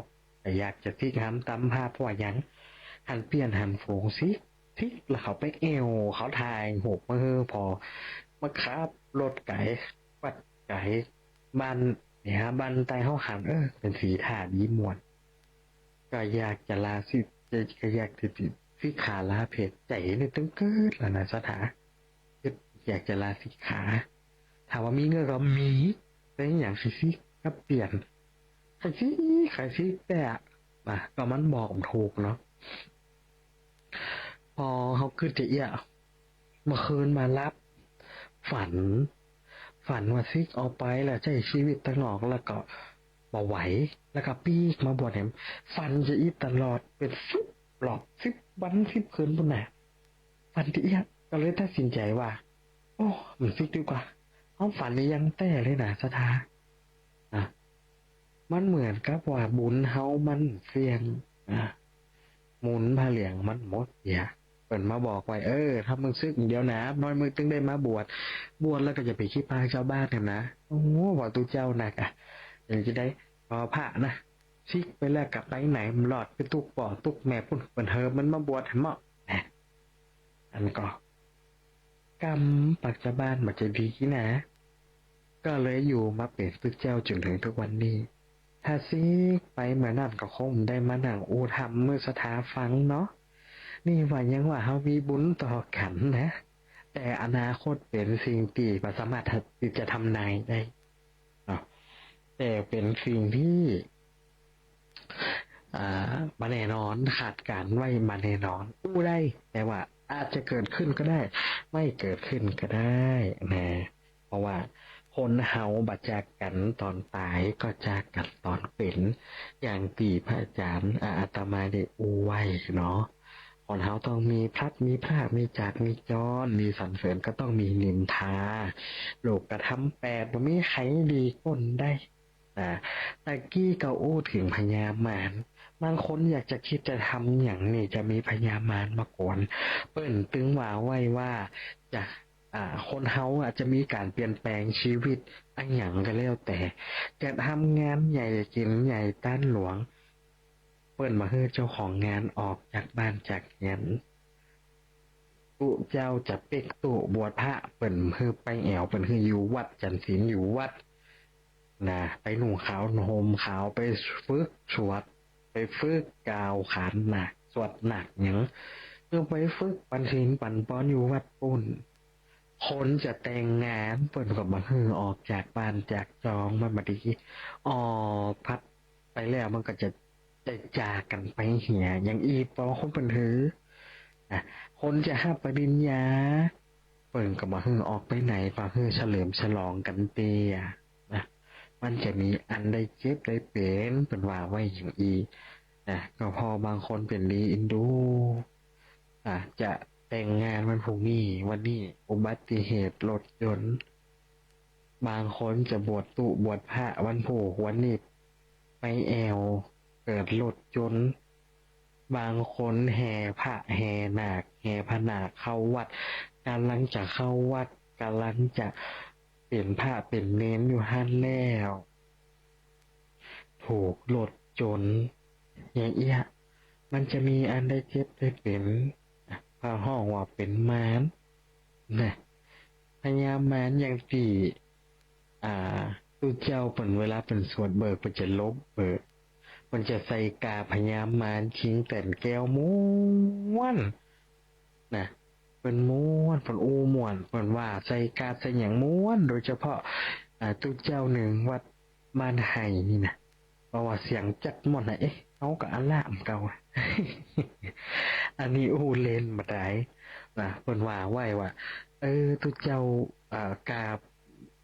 อยากจะที่ทำตำภาพว่ายังหันเปลี่ยนหันโฟงซิทิกแล้วเขาไปเขาทายหกมือพอมาขับรถไก่วัดไก่บ้านเนี่ยฮะบ้านใต้เขาขันเป็นสีถ่าดีมวนก็อยากจะลาสิก็อยากจะสิขาลาเพจใจเนี่ยตึงเกิดแล้วนะสถาอยากจะลาสิขาถามว่ามีเงินก็มีแต่อย่างสิก็เปลี่ยน ใครสิแต่ก็มันบอกผมถูกเนาะพอเขาขึ้นจะเอี้ยเมื่อคืนมารับฝันฝันว่าซิกเอาไปแล้วใช้ชีวิตตั้งนอกแล้วก็บ่ไหวแล้วก็ปีกมาบวชแหมฝันจะอีตลอดเป็น10 วัน 10 คืนปุ่นน่ะฝันที่เอี้ยก็เลยตัดสินใจว่าโอ้มันซิกดีกว่าเขาฝันนี้ยังแต่เลยนะสถาอ่ะมันเหมือนกับว่าบุญเฮามันเสี่ยงอ่ะหมุนผาเหลียงมันหมดอย่าเปิ่นมาบอกไว้ถ้ามึงซึกเดียวนะน้อยมึงตึงได้มาบวชแล้วก็จะไปขี้พายชาวบ้านกันนะโอ้บอกตูเจ้าหนักอย่างจะได้พอพระนะซิกไปแล้วกลับไปไหนมันหลอดไปตุกป่อตุกแม่พุ่นเปิ่นเฮอมันมาบวชให้เหมาะอันก็กรรมปัจจุบันมันจะดีนะก็เลยอยู่มาเป็นตึกเจ้าจนถึงทุกวันนี้ถ้าซิกไปเหมือนนั่นก็คงได้มานั่งอูทำเมื่อสถาฟังเนาะนี่ว่ายังว่าเฮามีบุญต่อกันนะแต่อนาคตเป็นสิ่งที่บ่สามารถที่จะทำนายได้เนาะแต่เป็นสิ่งที่มาแน่นอนขาดการไว้มาแน่นอนอู้ได้แต่ว่าอาจจะเกิดขึ้นก็ได้ไม่เกิดขึ้นก็ได้นะเพราะว่าคนเฮาบัดจากกันตอนตายก็จากกันตอนเป็นอย่างที่พระอาจารย์อาตมาได้อู้ไว้เนาะคนเฮาต้องมีพลัดมีพรากมีจากมีจรมีสรรเสริญก็ต้องมีนินทาโลกกระทำแปดบ่มีใครดีก้นได้ตะกี้ก็อู้ถึงพญามารบางคนอยากจะคิดจะทำอย่างนี้จะมีพญามารมาก่อนเปิ้นตึงว่าไว้ว่าจะคนเฮาอาจจะมีการเปลี่ยนแปลงชีวิตอันหยังก็แล้วแต่จะทำงานใหญ่กินใหญ่ต้านหลวงเปิ้นมาให้เจ้าของงานออกจากบ้านจากเงินตุเจ้าจะเป็กตุบวชพระเปิ้นฮือไปแอวเปิ้นฮืออยู่วัดจันทร์ศีลอยู่วัดนะไปหนุ่งขาวห่มขาวไปฝึกสวดไปฝึกกาวขานหนักสวดหนักหยังเพื่อไปฝึกปันศีลปันป้อนอยู่วัดปุ่นคนจะแต่งงานเปิ่นก็มาฮือออกจากบ้านจากจองมันมาดีออกพัดไปแล้วมันก็จะจากกันไปเหี่ยอย่างอีปอคนเปิ่นหือคนจะห้าปริญญาเปิ่นก็มาฮือออกไปไหนมาฮือเฉลิมฉลองกันเตียนะมันจะมีอันได้เจ็บได้เป็นเป็นว่าไว้อย่างอีก็พอบางคนเป็นลีอินดูจะแต่งงานวันพรุ่งนี้วันนี้อุบัติเหตุรถยนต์บางคนจะบวชตุบวชพระวันผูกวันนี้ไปแอวเกิดรถยนต์บางคนแห่พระแห่นาคแห่พระนาคเข้าวัดกำลังจะเข้าวัดกำลังจะเป็นพระเป็นเน้นอยู่หันแล้วถูกรถจนอย่างเอี้ยมันจะมีอันได้เจ็บได้เป็นพระห้องว่าเป็นมารนะพญามารอย่างที่ตุเจ้าเปิ่นเวลาเป็นสวดเบิกมันจะลบเบิกมันจะใส่กาพญามารชิงแต่นแก้วม้วนนะเป็นม้วนเป็นอูม้วนเป็นว่าใส่กาใส่อย่างม้วนโดยเฉพาะตุเจ้าหนึ่งวัดบ้านไห่นี่นะเพราะว่าเสียงจัดหมดนะเขากับอัลลามเก่า อันนี้อูเลนมาได้เปิ่นว่าไว้ว่าตุเจ้ากา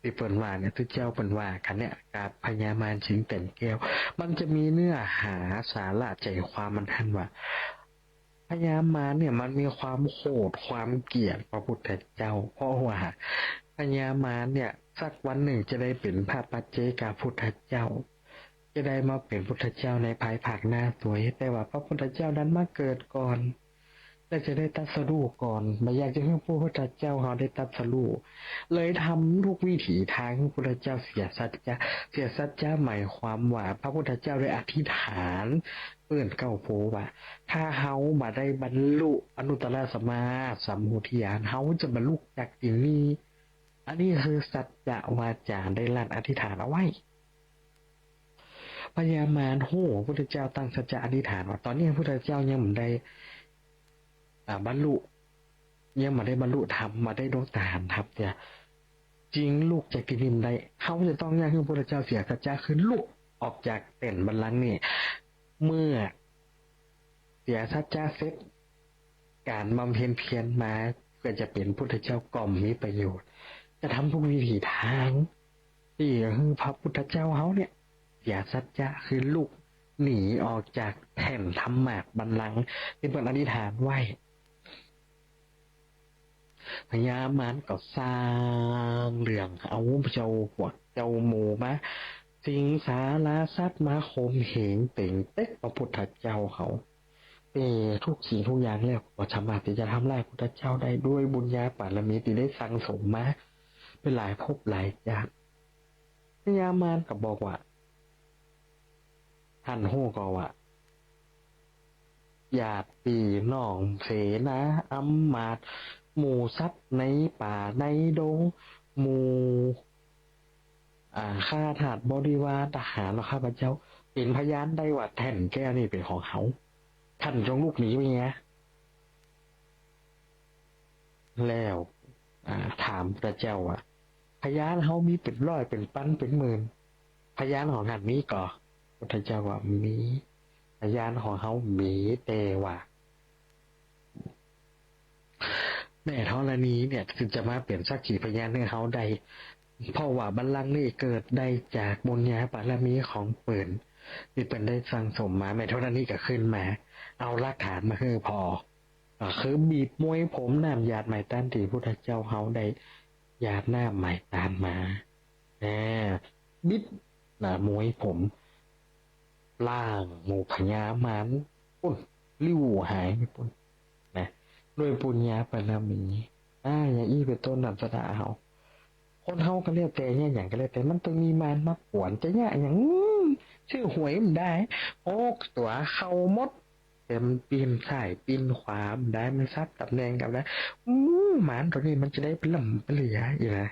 ที่เปิ่นว่าเนี่ยตุเจ้าเปิ่นว่าคันเนี่ยกาพญามารชิงแต่นแก้วมันจะมีเนื้อหาสาระใจความมันท่านว่าพญามารเนี่ยมันมีความโหดความเกลียดพระพุทธเจ้าเพราะว่าพญามารเนี่ยสักวันหนึ่งจะได้เป็นพระปัจเจกพุทธเจ้าจะได้มาเป็นพุทธเจ้าในภายภาคหน้าสวยแต่ว่าพระพุทธเจ้านั้นมาเกิดก่อนและจะได้ตรัสรู้ก่อนไม่อยากจะให้พระพุทธเจ้าเขาได้ตรัสรู้เลยทำทุกวิถีทางให้พระพุทธเจ้าเสียสัจจะหมายความว่าพระพุทธเจ้าได้อธิษฐานเปื้อนเก้าโพว่าถ้าเฮามาได้บรรลุอนุตตรสัมมาสัมโพธิญาณเฮาจะบรรลุจากที่นี้อันนี้คือสัจจะวาจาได้ลั่นอธิษฐานเอาไว้พญามารโหพระพุทธเจ้าตั้งสัจจะอธิษฐานว่าตอนนี้พระพุทธเจ้ายังไม่ได้บรรลุยังมาได้บรรลุธรรมมาได้ดวงตาครับเนี่ยจริงลูกจะกินได้เขาจะต้องย่างให้พระพุทธเจ้าเสียสัจจะคือลูก ออกจากเต็นบัลลังก์นี่เมื่อเสียสัจจะเสร็จการบำเพ็ญเพียรมาก็จะเป็นพุทธเจ้ากล่อมมีประโยชน์จะทำทุกวิถีทางที่คือพระพุทธเจ้าเขาเนี่ยเสียสัจจะคือลูกหนีออกจากแผ่นธรรมะบัลลังก์ที่เป็นอธิษฐานไว้พญามารก็สร้างเรื่องเอาเจ้าพวกเจ้าหมูมาสิงสาราสัตว์มาข่มเหงเต่งเต็กพระพุทธเจ้าเขาทุกสิ่งทุกอย่างแล้วก็สามารถที่จะทำลายพระพุทธเจ้าได้ด้วยบุญญาบารมีที่ได้สั่งสมมาเป็นหลายภพหลายชาติพญามารก็บอกว่าท่านฮู้ก็ว่าญาติพี่น้องเสนาอำมาตย์หมู่สัตว์ในป่าในดงหมู่ข้าทาสบริวารทหารข้าพเจ้าเป็นพยานได้ว่าแท่นแก้วนี่เป็นของเขาท่านจงลูกหนีไปไงแล้วถามพระเจ้าว่าพยานเขามีเป็นร้อยเป็นพันเป็นหมื่นพยานของท่านมีก่อพระเจ้าว่ามีพยานของเขามีแต่ว่าแม่ธรณีเนี่ยคือจะมาเปลี่ยนสักขีพยานให้เขาได้เพราะว่าบัลลังก์นี่เกิดได้จากบุญญาบารมีของเปิ่นที่เป็นได้สั่งสมมาแม่ธรณีก็ขึ้นมาเอาหลักฐานมาให้พอคือบีบมวยผมน้ำหยาดไหมต้านที่พุทธเจ้าเขาได้หยาดน้ำไหมตานมาบิดมวยผมล่างหมู่พญามารปุ่นลิ้วหายไปปุ่นนะด้วยปุญญาบารมีอย่างอี้เป็นต้นนำสดาเขาคนเฮาก็เรียกแต่เนี่ยอย่างก็เรียกแต่มันต้องมีมารมาปวนจะเนี่ยอย่างชื่อหวยมันได้โอ้ตัวเข้ามดแต่มันปีนซ้ายปีนขวามันได้มันซับตำแหน่งกับนะหมานตัวนี้มันจะได้เป็นลำเป็นเหลืออยู่นะ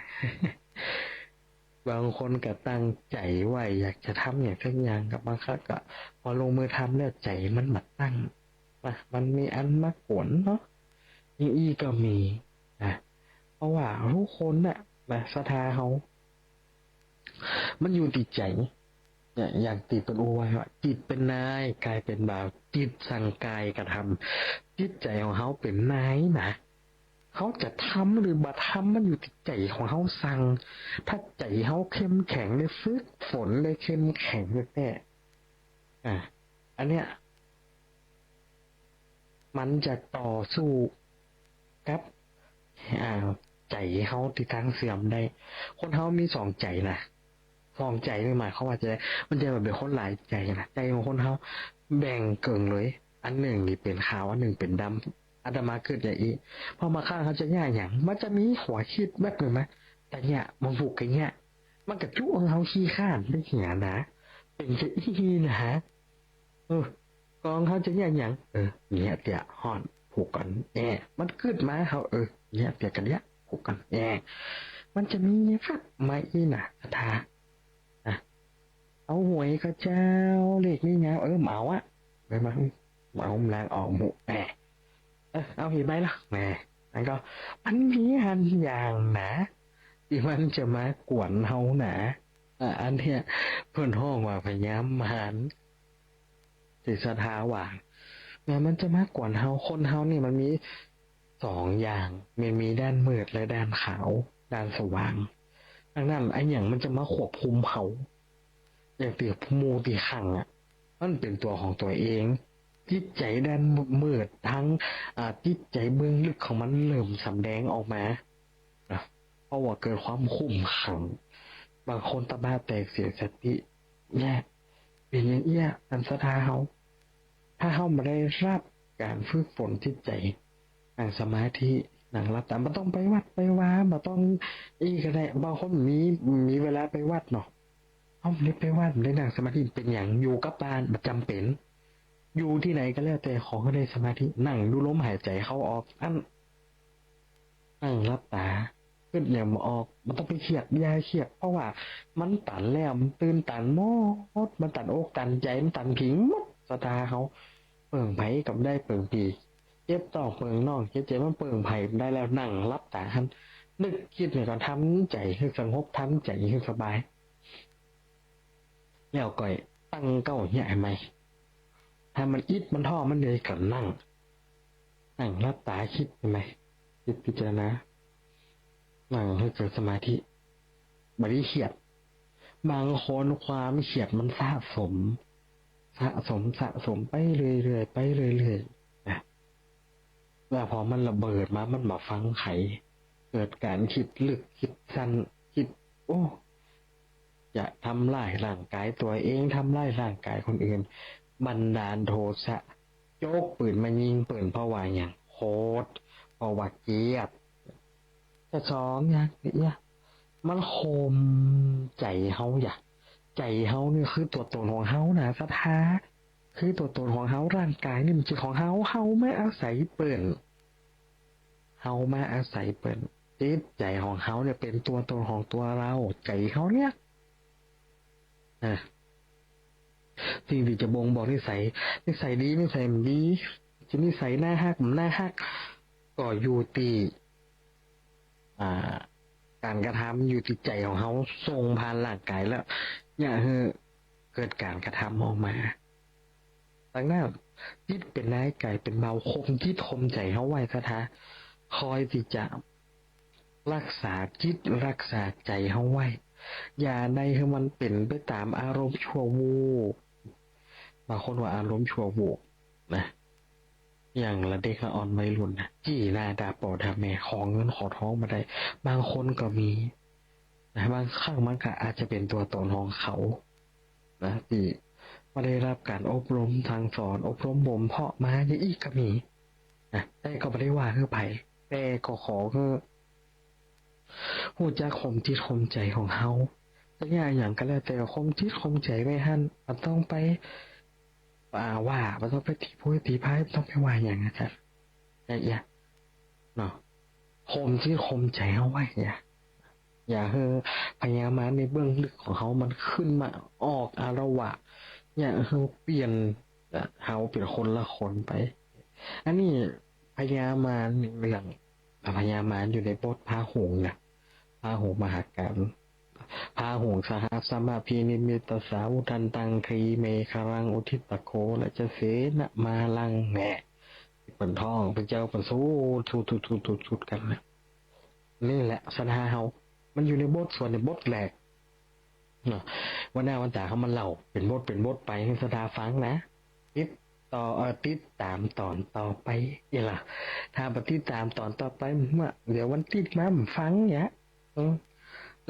บางคนก็ตั้งใจไว้อยากจะทำอย่างเช่นอย่างกับบางครั้งก็พอลงมือทำแล้วใจมันบัดตั้งมันมีอันมากผลเนาะอีก็มีนะเพราะว่าทุกคนน่ะศรัทธาเขามันอยู่ติดใจอย่างติดเป็นอุไว้ว่าจิตเป็นนายกายเป็นบ่าวจิตสั่งกายกระทำจิตใจของเขาเป็นนายนะเขาจะทำหรือบ่ทำมันอยู่ที่ใจของเขาสั่งถ้าใจเขาเข้มแข็งเลยฝึกฝนเลยเข้มแข็งเลยแน่อันเนี้ยมันจะต่อสู้กับใจเขาที่ทางเสื่อมได้คนเขามีสองใจนะสองใจไม่หมายเขามว่าจะมันจะแบบเป็นคนหลายใจนะใจของคนเขาแบ่งเกิงเลยอันหนึ่งนี่เป็นขาวอันหนึ่งเป็นดำอาตมาเกิดอย่างนี้พอมาข้างเขาจะง่ายอย่างมันจะมีหัวคิดแบบหนึ่งไหมแต่เนี่ยมันผูกกันเนี่ยมันกับจุ้งเขาขี้ข้านไม่เหี่ยนะเป็นจะอีนะฮะกองเขาจะง่ายอย่างเนี่ยเตี่ยห่อนผูกกันมันขึ้นมาเขาเนี่ยเตี่ยกันเนี่ยผูกกันมันจะมีครับมาอีน่ะทาเอาหวยก็เจ้าเลขนี่ไงเหมาอ่ะไปมาเหมาแรงออกหมูเอาเห็นไหมล่ะนั่นก็มันมีอันอย่างนะที่มันจะมากวนเฮาหนาอันเนี้ยเพื่อนห้องว่าพยายามหันสิสถาหว่างแม้มันจะมากวนเฮาคนเฮานี่มันมีสองอย่างมันมีด้านมืดและด้านขาวด้านสว่างดังนั้นไอ้อย่างมันจะมาควบคุมเขาอย่างเตียบมูตีขังมันเป็นตัวของตัวเองจิตใจด้านมืดทั้งจิตใจเบื้องลึกของมันเริ่มสำแดงออกมาเพราะว่าเกิดความคุ้มขังบางคนตาบ้าแตกเสียสติเนี่ยเป็นอย่างเงี้ยอันสถาเขาถ้าเขาไม่ได้รับการฝึกฝนจิตใจนั่งสมาธินั่งรับแต่ไม่ต้องไปวัดไปว้าไม่ต้องก็ได้บางคนมีเวลาไปวัดเนาะเอาไม่ไปวัดไม่ได้นั่งสมาธิเป็นอย่างอยู่กับบ้านประจำเป็นอยู่ที่ไหนก็แล้วแต่ขอให้ได้สมาธินั่งดูลมหายใจเข้าออกนั่งรับตาขึ้นเหลี่ยมออกมันต้องไปเครียดยาเครียดเพราะว่ามันตันแล้วมันตื่นตันหมดมันตันอกตันใจมันตันผิงหมดสตาเขาเปิ่งไผ่กับได้เปิ่งปีเจ็บต่อเปิ่งนอกเจ็บมันเปิ่งไผ่ได้แล้วนั่งรับตาท่านนึกคิดเนี่ยก็ทำใจให้สงบทำใจให้สบาย แล้วก็ตั้งเก้าใหญ่ไหมถ้ามันอิดมันท่อมันเลยกับนั่งรับตาคิดไหมคิดพิจารณานั่งให้เกิดสมาธิบริเขียดบางคนความเขียดมันสะสมไปเรื่อยๆไปเรื่อยๆนะแล้วพอมันระเบิดมามันมาฟังไขเกิดการคิดลึกคิดสั้นคิดโอ้จะทำลายร่างกายตัวเองทำลายร่างกายคนอื่นบันดาลโทสะโจกปืนมายิงปืนเพราะว่าอย่างโคตรเพราะว่าเกลียดจะสองอย่างเนี่ยมันโคมใจเฮาอยากใจเฮานี่คือตัวตนของเฮานะสถาคือตัวตนของเฮาร่างกายนี่มันคือของเฮาไม่อาศัยเปิ่นเฮามาอาศัยเปิ่นจิตใจของเฮาเนี่ยเป็นตัวตนของตัวเราใจเฮาเนี่ยสิ่งที่จะบ่งบอกนิสัยดีนิสัยมันดีจะนิสัยหน้าฮักมันหน้าฮักก็อยู่ที่อ่าการกระทำอยู่ที่ใจของเขาส่งผ่านร่างกายแล้วอย่าให้เกิดการกระทำออกมาดังนั้นจิตเป็นนายไก่เป็นเบาคมที่ทมใจเขาไว้ซะทะคอยที่จะรักษาจิตรักษาใจเขาไว้อย่าในให้มันเป็นไปตามอารมณ์ชั่ววูบบางคนว่าอารมณ์ชั่ววูบนะอย่างละเด็กละอ่อนวัยรุ่นนะจี้หน้าด่าป่อด่าแม่ขอเงินขอท้องมาได้บางคนก็มีนะบางครั้งมันก็อาจจะเป็นตัวตนของเขานะที่ไม่ได้รับการอบรมทางสอนอบรมบ่มเพาะมาอย่างอีกก็มีนะแต่ก็ไม่ได้ว่าคือไผแต่ก็ขอคือหูจักข่มจิตข่มใจของเฮาแต่อย่างก็แล้วแต่ข่มจิตข่มใจไว้หั่นมันต้องไปว่ามันต้องไปตีโพยตีพายมันต้องไปว่าอย่างนั้นครับอย่าเนาะข่มจิตข่มใจเฮาไว้อย่าให้พยายามในเบื้องลึกของเขามันขึ้นมาออกอารวะอย่าให้เปลี่ยนเขาเป็นคนละคนไปอันนี้พยามารเรื่องพยามารอยู่ในบทพาหงส์นะพาหงส์มหาการพาหงส์สหัสสมาพีนิมิตสาวุทันตังครีเมฆรังอุทิตโคและจะเสนะมาลังแหน่เป็นท้องเป็นเจ้าเป็นสู้ทุดกันนะนี่แหละสันหาเฮามันอยู่ในบทส่วนในบทแหลกเนาะวันหน้าวันตาเขามันเล่าเป็นบทไปให้สดาฟังนะติดติดตามตอนต่อไปนี่ล่ะถ้าปฏิดตามตอนต่อไปเมื่อเดี๋ยววันติดมาฟังเนี่ย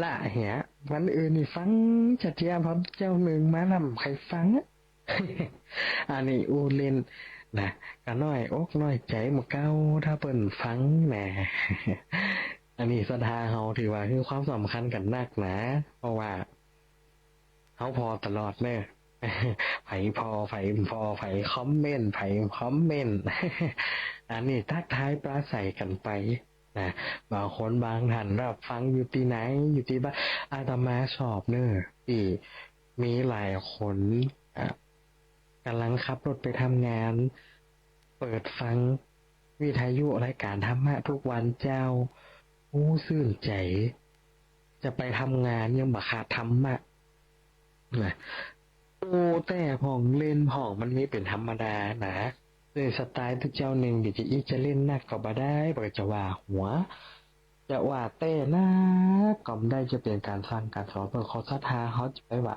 ละเหียวันอื่นนี่ฟังจะเจียพร้อมเจ้าหนึ่งมานำใครฟังอันนี้อูเล่นนะก็น้อยอกน้อยใจหมดเก้าถ้าเปิ่นฟังแหมอันนี้ศรัทธาเฮาถือว่าคือความสำคัญกันนักนะเพราะว่าเฮาพอตลอดเนอะไผไผคอมเมนต์อันนี้ทักทายปราศัยกันไปนะบางคนบางท่านรับฟังอยู่ที่ไหนอยู่ที่บ้านอาตมาชอบเนอะที่มีหลายคนกำลังขับรถไปทำงานเปิดฟังวิทยุรายการธรรมะทุกวันเจ้าซื่นใจจะไปทำงานยังบักขาดธรรมะนะแต่ผ่องเล่นผ่องมันมีเป็นธรรมดานะเลยสไตล์ทุกเจ้าหนึ่งเดี๋ยวจะเล่นนักก็บ่ได้บ่จะว่าหัวจะว่าเต้นะก็ไม่ได้จะเป็นการสร้างการสอนเพื่อเขาศรัทธาเขาจะไปว่า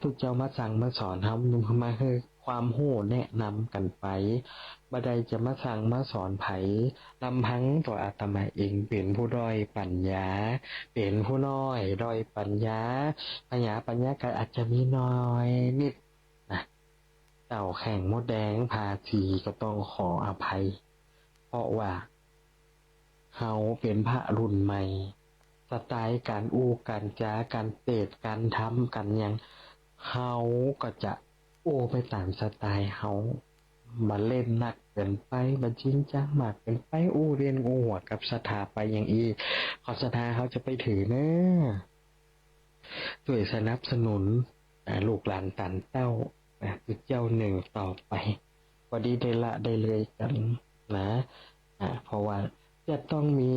ทุกเจ้ามาสั่งมาสอนทำมาคือความโห่แนะนำกันไปบ่ได้จะมาสั่งมาสอนไผลำพังตัวอาตมาเองเป็นผู้ด้อยปัญญาเป็นผู้น้อยด้อยปัญญาปัญญาก็อาจจะมีน้อยนิดนะเต่าแข่งมดแดงพาทีก็ต้องขออภัยเพราะว่าเขาเป็นพระรุ่นใหม่สไตล์การการจาการเตะการทำกันอย่างเขาก็จะไปตามสไตล์เขามาเล่นหนักเกินไปมาจริงจังมากเกินไปเรียนหัวกับสถาไปอย่างอีขอสถาเขาจะไปถือเนอะด้วยสนับสนุนลูกหลานตันเต้าเจ้าหนึ่งต่อไปพอดีได้ละได้เลยกันนะเพราะว่าจะต้องมี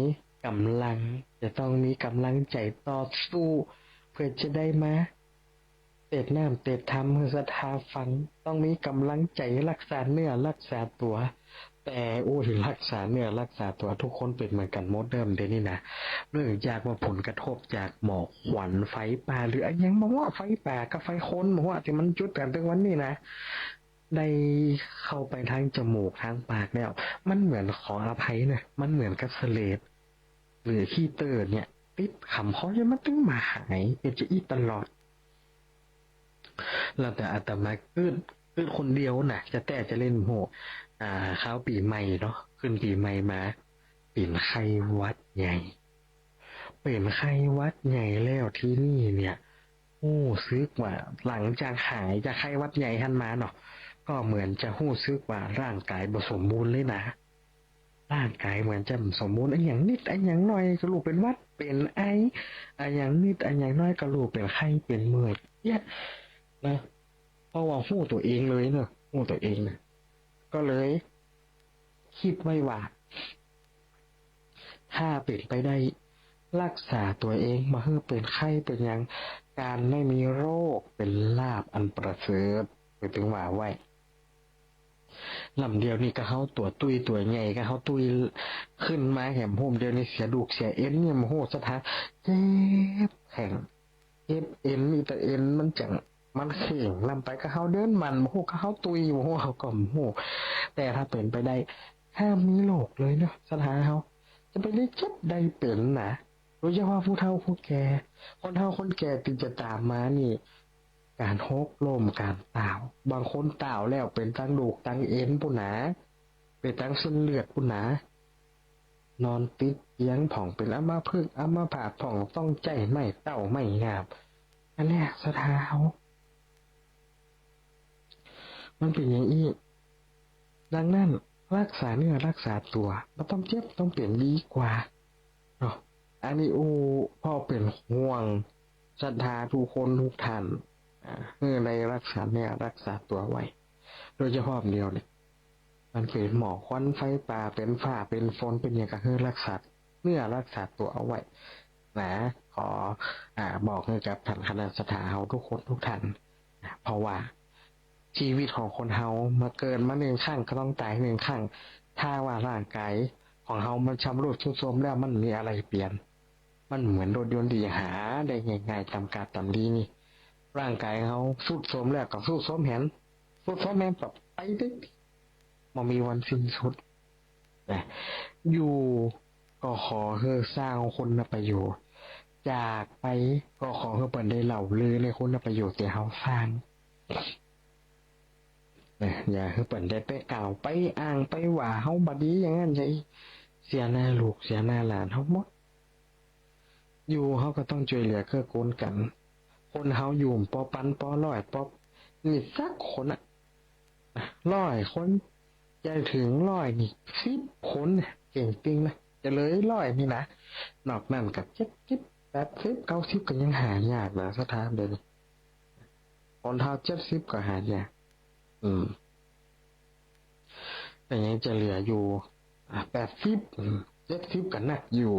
กำลังจะต้องมีกำลังใจต่อสู้เพื่อจะได้มา เตดน้ำเตดทำคือศรัทธาฟังต้องมีกำลังใจรักษาเนื้อรักษาตัว แต่โอ้ยรักษาเนื้อรักษาตัวทุกคนเป็นเหมือนกันหมดเดิมเดี๋ยวนี้นะเนื่องจากว่าผลกระทบจากหมอกควันไฟป่าหรืออะไรยังมาว่าไฟป่ากับไฟคนมาว่าที่มันจุดกันตั้งวันนี้นะได้เข้าไปทางจมูกทางปากแล้วมันเหมือนขออภัยนะมันเหมือนกับเสลดหรือขี้เตอร์เนี่ยติดขำเขาจะมันตึงมาหายเป็นจะอีตลอดแล้วแต่อาตมาคือคนเดียวนะจะเล่นโหข้าวปีใหม่เนาะขึ้นปีใหม่มาเป็นไข้หวัดใหญ่เป็นไข้หวัดใหญ่แล้วที่นี่เนี่ยโอ้ซึกว่าหลังจากหายจากไข้หวัดใหญ่ทันมาเนาะก็เหมือนจะหู้ซึกว่าร่างกายบ่สมบูรณ์เลยนะร่างกายเหมือนจะบ่สมบูรณ์อันอย่างนิดอันอย่างน้อยก็รู้เป็นหวัดเป็นไออันอย่างนิดอันอย่างน้อยก็รู้เป็นไข้เป็นเมื่อยเนี่ยนะเพราะว่าหู้ตัวเองเลยเนอะหู้ตัวเองนะก็เลยคิดไว้ว่าถ้าเป็นไปได้รักษาตัวเองมาเพื่อเป็นไข้เป็นอย่างการไม่มีโรคเป็นลาภอันประเสริฐไปถึงว่าไว้ลำเดียวนี่ก็เขาตัวตุ้ยตัวใหญ่ก็เขาตุ้ยขึ้นมาแหมโฮมเดียวนี่เสียดูกเสียเอ็นเนี่ยมโหสถานเจ็บแข็งเจ็บเอ็นมีแต่เอ็นมันจังมันเข่งลำไปก็เขาเดินมันโมโหก็เขาตุยโมโหเขาก็โมโหแต่ถ้าเป็นไปได้ห้ามมีโรคเลยเนาะสถานเขาจะไปได้เจ็บได้เป็นนะโดยเฉพาะผู้เฒ่าผู้แก่คนเฒ่าคนแก่ติดจะตามมานี่การหกล้มการต่าวบางคนต่าวแล้วเป็นตั้งดูกตั้งเอ็นปุ่นหนาเป็นตั้งเส้นเลือดปุ่นหนานอนติดเตียงผ่องเป็นอัมาพึกษ์อัมาผาดผ่องต้องใจไม่เต้าไม่งามอันเนี้ยสถานเขามันเป็นอย่างนี้ดังนั้นรักษาเนื้อรักษาตัวมันต้องเจ็บต้องเปลี่ยนดีกว่าเนาะอันนี้พ่อเป็นห่วงศรัทธาทุกคนทุกท่านเพื่อในรักษาเนี่ยรักษาตัวไว้โดยเฉพาะเดียวเนี่ยมันเป็นหมอกควันไฟป่าเป็นฝ้าเป็นฝนเป็นอย่างก็คือรักษาเนื้อรักษาตัวเอาไว้นะขอบอกให้กับท่านคณะสถาเฮาทุกคนทุกท่านเพราะว่าชีวิตของคนเฮามาเกินมาหนึ่งครั้งก็ต้องตายหนึ่งครั้งถ้าว่าร่างกายของเฮามันชำรุดทรุดโทรมแล้วมันมีอะไรเปลี่ยนมันเหมือนรถยนต์ที่หาได้ง่ายๆตามกาลตามดีนี่ร่างกายเขาสุดโทรมแล้วก็สุดโทรมแหนสุดโทรมแหนแบบไปได้มันมีวันสิ้นสุดนะอยู่ก็ขอให้สร้างคุณประโยชน์จากไปก็ขอให้เปิดได้เหล่าลือในคุณประโยชน์ที่เขาสร้างอย่าให้เปิดได้ไปกล่าวไปอ้างไปว่าเขาบดีอย่างนั้นใช่เสียหน้าลูกเสียหน้าหลานเขาหมดอยู่เขาก็ต้องช่วยเหลือเกื้อกูลกันคนเขาอยู่ปอปันปอร้อยปอนี่สักคน100 คนจะถึง100นี่10 คนเก่งจริงนะจะเลย100นี่นะนอกนั้นกับ70 80 90ก็ยังหายากนะสถานเดี๋ยวนี้คนเท่า70ก็หายากแต่ยังจะเหลืออยู่80 70ก็นักอยู่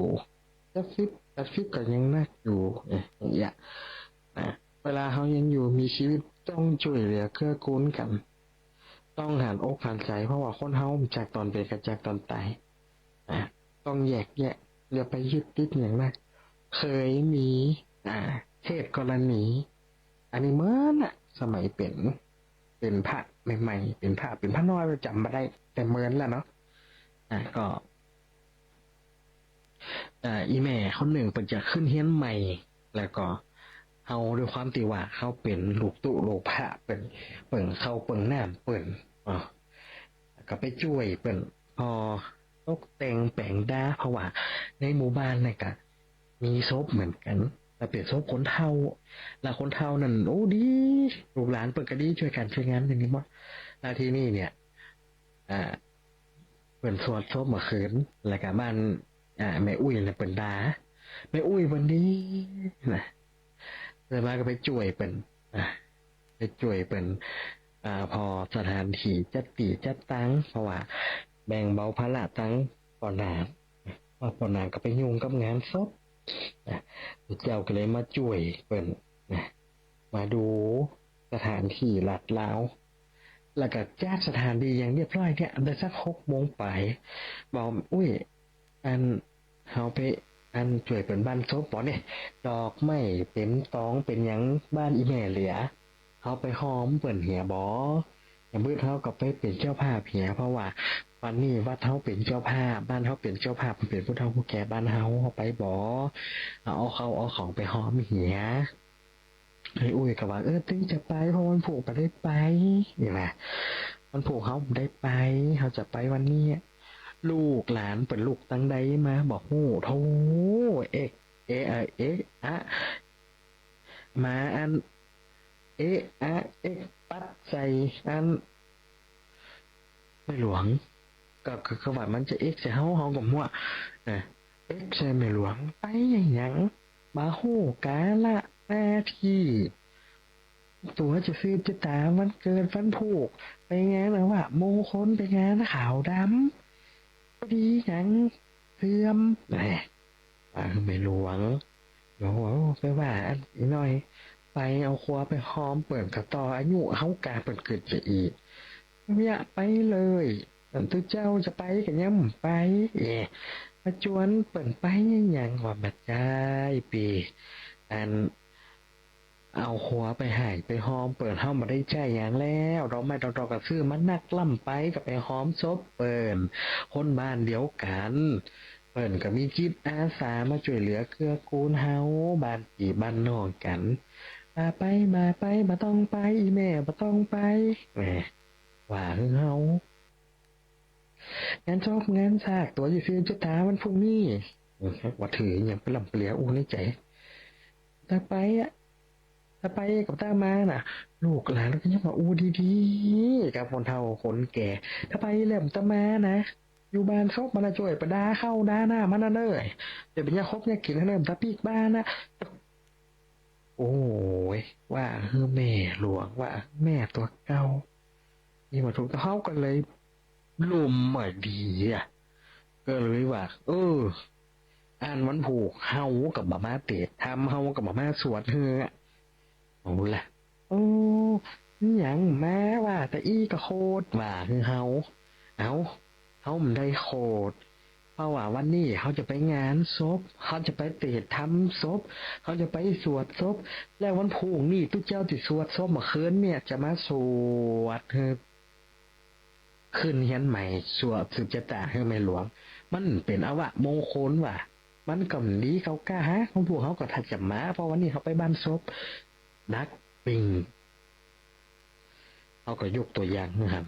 70 80ก็ยังนักอยู่อย่างเงี้ยนะเวลาเขายังอยู่มีชีวิตต้องช่วยเหลือเกื้อกูลกันต้องหันอกหันใจเพราะว่าคนเฮาจากตอนเป็นกับจากตอนตายต้องแยกแยะอย่าไปยึดติดอย่างนั้นเคยมีเหตุกรณีอันนี้เมื่อน่ะสมัยเป็นพระใหม่ๆเป็นพระน้อยจำมาได้แต่เมินแล้วเนาะก็อีแม่คนหนึ่งเป็นจะขึ้นเฮียนใหม่แล้วก็เอาด้วยความที่ว่าเขาเป็นลูกตุลูกพระเป็นเปิ่งเข้าเปิ่งน้ำเปิ่งก็ไปช่วยเปิ่งพอตกแต่งแปลงด้าเพราะว่าในหมู่บ้านเนี่ยก็มีศพเหมือนกันแต่เป็นศพคนเฒ่าแล้วคนเฒ่านั่นโอ้ดีลูกหลานเปิ่งก็ดีช่วยกันช่วยงานอย่างนี้มั้งแล้วที่นี่เนี่ยเปิ่นสวดศพเมื่อคืนแล้วก็บ้านแม่อุ้ยเนี่ยเปิ่นดาแม่อุ้ยวันนี้นะเลยมาก็ไปช่วยเป็นไปช่วยเป็นพอสถานที่จัดตั้งเพราะว่าแบ่งเบาภาระตั้งปอนามว่าปอนามก็ไปยุ่งกับงานศพเจ้าก็เลยมาช่วยเป็น มาดูสถานที่หลัดแล้วแล้วก็จ้าสถานดีอย่างเรียบร้อยเนี่ยได้สัก6 โมงไปบอกอุ้ยอันเฮาไปอันช่วยเป็นบ้านซบบ่เนี่ยดอกไม้เป็นตองเป็นหยังบ้านอีแม่เหลือเฮาไปหอมเปิ่นเหียบ่อย่ามืดเฮาก็ไปเป็นเจ้าภาพเหียเพราะว่าวันนี้วัดเฮาเป็นเจ้าภาพบ้านเฮาเป็นเจ้าภาพเป็นผู้เฒ่าผู้แก่บ้านเฮาไปบ่เอาเข้าเอาของไปหอมเหีย ไอ้อุ้ยก็ว่าติ้งจะไปเพราะวันผูกไปได้ไปนี่แหละวันผูกเขาได้ไปเขาจะไปวันนี้ลูกหลานเป็นลูกตั้งใดมาบอกโอ้โธเอ๊ะอะมาอันเอ๊ะปัดใส่อันไม่หลวงก็ว่ามันจะเอ๊ะใส่เฮากับมั่วนะเอ๊ะใส่ไม่หลวงไปอย่างยังมาโหกาละหน้าที่ ตัวจะซื้อจะตามวันเกิดวันผูกไปงานหรือว่าโมงคลไปงานขาวดำพอดียังเสื่อมแหมไม่หลวงเดี๋ยวไปว่าอันอีกหน่อยไปเอาครัวไปหอมเปิดกระต่ออายุเขากาเปิดเกิดจะอีกเนี่ยไปเลยแต่ตัวเจ้าจะไปกันยังไปมาจวนเปิดไปยังว่าบัดใจปีอัน เอาหัวไปหายไปหอมเปิดห้องมาได้ใจอย่างแล้วเราไม่เรากับซื้อมันนักล่ำไปกับไปหอมซบเปิ่นคนบ้านเดียวกันเปิ่นก็มีจิตอาสามาช่วยเหลือเกื้อกูลเฮาบ้านปีบ้านนอกกันมาไปมาต้องไปอีแม่มาต้องไปแหมว่าเฮางานชอบงานซากตัวอยู่ซื้อจะตาวันพรุ่งนี้ว่าถืออย่างเป็นลำเปลียอู้ในใจถ้าไปอ่ะ ถ้าไปกับตามาน่ะลูกหลานก็ยังมาอู้ดีๆกับคนเฒ่าคนแก่ถ้าไปเล่มตามานะอยู่บ้านเขามาช่วยประดาเข้าด้าหน้ามันน่ะเลยเดี๋ยวเป็นยาครบยากินให้เริ่มตาปีกบ้านนะโอ้ยว่าแม่หลวงว่าแม่ตัวเก่านี่มาถูกเขากันเลยลุมมาดีอ่ะก็เลยว่าอ่านวันผูกเฮากับมาม่าเตะทำเฮากับมาม่าสวดเฮือ เอาล่ะโอ้ยังแม้ว่าแต่อีก็โคตรว่าคือเฮามันได้โคตรเพราะว่าวันนี้เขาจะไปงานศพเขาจะไปเตะทำศพเขาจะไปสวดศพแล้ววันพุ่งนี่ทุกเจ้าที่สวดศพเมื่อคืนเนี่ยจะมาสวดขึ้นเฮียนใหม่สวดสืบชะตาให้แม่หลวงมันเป็นอวะมงคลว่ะมันก็ดีเขากล้าฮะของพวกเขาก็ถัดจะมาเพราะวันนี้เขาไปบ้านศพ นักปิงเอาก็ยกตัวอย่างนะครับ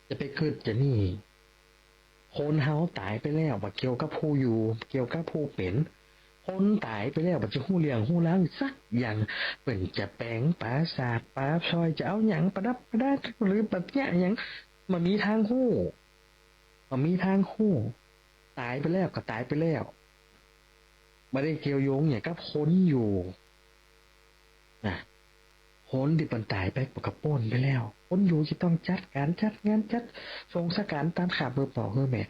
จะไปเกิดจะนี่คนเฮาตายไปแล้วมาเกี่ยวกับผู้อยู่เกี่ยวกับผู้เป็นคนตายไปแล้วมันจะหู้เลี้ยงหู้ล้างสักอย่างเป็นจะแปลงปราสาทปราซอยจะเอาอย่างประดับประดาหรือปัดแยะอย่างมันมีทางหู้ตายไปแล้วก็ตายไปแล้วไม่ได้เกี่ยวโยงอย่างกับคนอยู่นะคนที่มันตายไปกับป้นไปแล้วคนอยู่ที่ต้องจัดการจัดงานจัดทรงสการตามขาเบอร์ปอแม่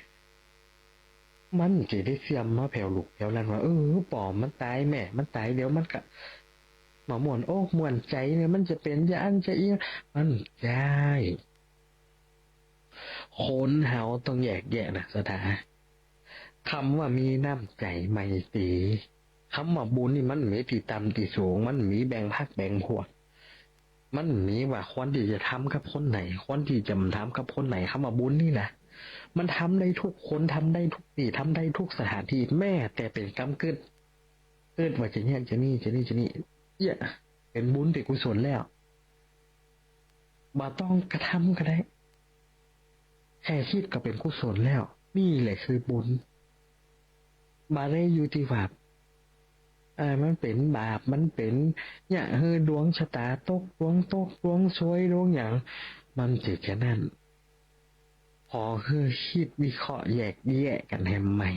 มันจะได้เสื่อมมาแผ่วลูกแผ่วลันว่าปอมันตายแม่มันตายเดี๋ยวมันก็หมอมวนโอ้มวนใจเนี่ยมันจะเป็นจะอันจะเอียมันใช่คนเฮาต้องแยกแยะนะสถาคำว่ามีน้ำใจไมตรีคำว่าบุญนี่มันมีที่ต่ำที่สูงมันมีแบ่งภาคแบ่งพวกมันมีว่าควรที่จะทำกับคนไหนควรที่จะทำกับคนไหนคำว่าบุญนี่แหละมันทำได้ทุกคนทำได้ทุกที่ทำได้ทุกสถานที่แม่แต่เป็นกรรมเกิดว่าจะเนี่ยจะนี่เยอะเป็นบุญเป็นกุศลแล้วบ่ต้องกระทำก็ได้แค่คิดก็เป็นกุศลแล้วนี่แหละคือบุญมาได้อยู่ที่ว่ามันเป็นบาปมันเป็นเนี่ยดวงชะตาตกดวงซวยดวงอย่างมันจะแค่นั้นพอคิดวิเคราะห์แยกแยะกันให้ใหม่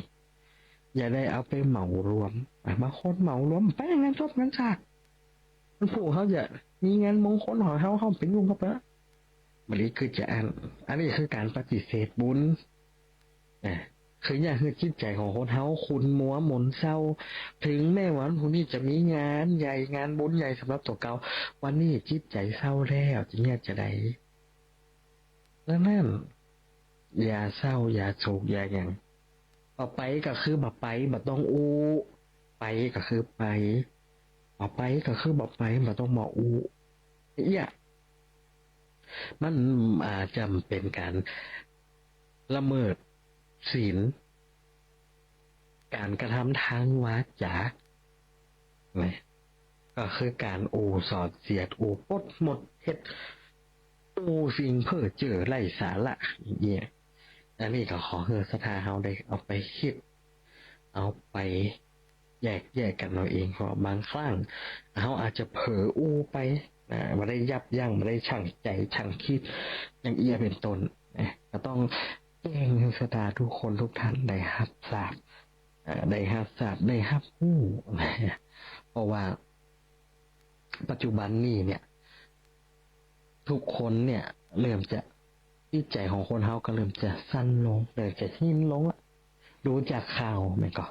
อย่าได้เอาไปเหมารวมบางคนเหมารวมไปงานจบงานฉากมันผูกเขาจะมีงานมงคลของเขาเป็นยุ่งเข้าไปมันนี้คือจะอันนี้คือการปฏิเสธบุญ คืออยากให้จิตใจของคนเฮาคุณมัวหมนเศร้าถึงแม้วันพรุ่งนี้จะมีงานใหญ่งานบุญใหญ่สำหรับตัวเก่าวันนี้จิตใจเศร้าแล้วจะเนี่ยจะได้แล้วนั่นอย่าเศร้าอย่าโศกอย่าอย่างต่อไปก็คือบ่ไปบ่ต้องอู้ไปก็คือไปบ่ไปก็คือบ่ไปบ่ต้องมาอู้เนี่ยมันอาจจะเป็นการละเมิดศีลการกระทำทางวาจาเนี่ยก็คือการอูสอดเสียดอูปดหมดเฮ็ดอูสิ่งเพ้อเจ้อไร้สาระอย่างเงี้ยอันนี้ก็ขอให้ศรัทธาเฮาได้เอาไปคิดเอาไปแยกกันเอาเองเพราะบางครั้งเฮาอาจจะเผลออูไปไม่ได้ยับยั้งไม่ได้ชั่งใจชั่งคิดอย่างเอียเป็นต้นก็ต้องแจ้งให้ศรัทธาทุกคนทุกท่านได้รับทราบได้รับทราบได้รับรู้เพราะว่าปัจจุบันนี้เนี่ยทุกคนเนี่ยเริ่มจะจิตใจของคนเฮาก็เริ่มจะสั้นลงเริ่มจะหินลงละดูจากข่าวไหมก็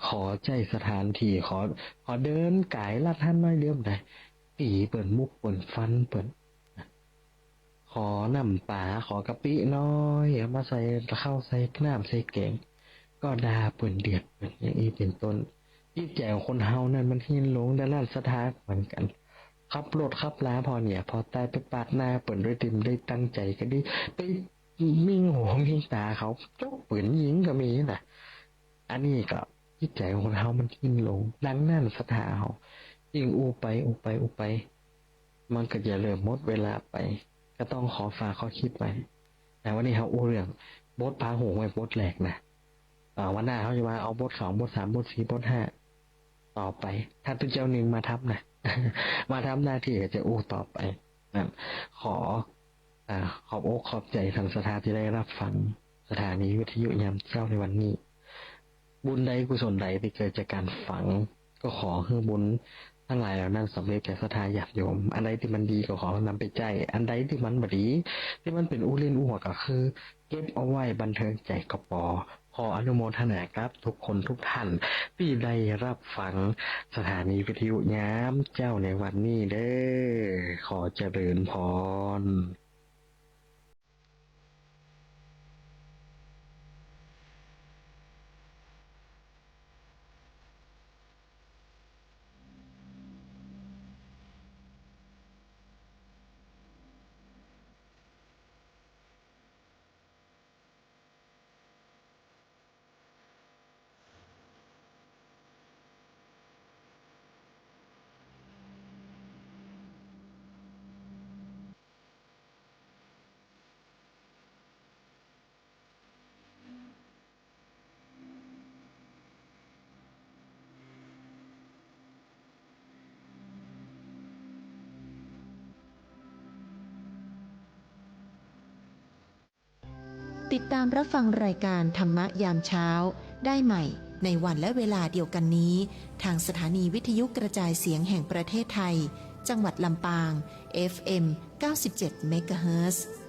ขอใจสถานที่ขอเดินกายลัดท่านน้อยเดียวได้ตีเปิดมุกเปิดฟันเปิดขอน้ำปลาขอกะปิน้อยเอามาใส่ข้าวใส่น้ำใส่แกงก็ดาเปิดเดือดเปิดอย่างนี้เป็นต้นจิตใจของคนเฮานั่นมันหินลงด้านนั้นสถานเหมือนกันขับรถขับลาพอเนี่ยพอตายไปปาดหน้าเปิดด้วยติมได้ตั้งใจก็ดีไปมิ่งหัวมิ่งตาเขาจกปืนยิงก็มีนะอันนี้ก็จิตใจของคนเฮามันหินลงดังนั้นสถานเฮายิ่งอูไปมันก็จะเริ่มหมดเวลาไปก็ต้องขอฝากข้อคิดไว้แต่วันนี้เขาอู้เรื่องบทพาหงไว้บทแหลกนะวันหน้าเขาจะมาเอาบท2บท3บท4บท5ต่อไปถ้าเป็นเจ้าหนึ่งมาทับนะ มาทำหน้าที่จะอู้ต่อไปนั่นขอบอกขอบใจทางสถานที่ได้รับฟังสถานีวิทยุยามเช้าในวันนี้บุญใดกุศลใดที่เกิดจากการฝังก็ขอให้บุญทั้งหลายเหล่านั้นสำเร็จแก่ศรัทธาญาติโยมอันใดที่มันดีก็ขอนำไปใจอันใดที่มันบ่ดีที่มันเป็นอู้เล่นอู้หัวก็คือเก็บเอาไว้บันเทิงใจก็ขออนุโมทนาครับทุกคนทุกท่านที่ได้รับฟังสถานีวิทยุยามเจ้าในวันนี้เด้อขอเจริญพร ติดตามรับฟังรายการธรรมะยามเช้าได้ใหม่ในวันและเวลาเดียวกันนี้ทางสถานีวิทยุกระจายเสียงแห่งประเทศไทยจังหวัดลำปาง FM 97 เมกะเฮิรตซ์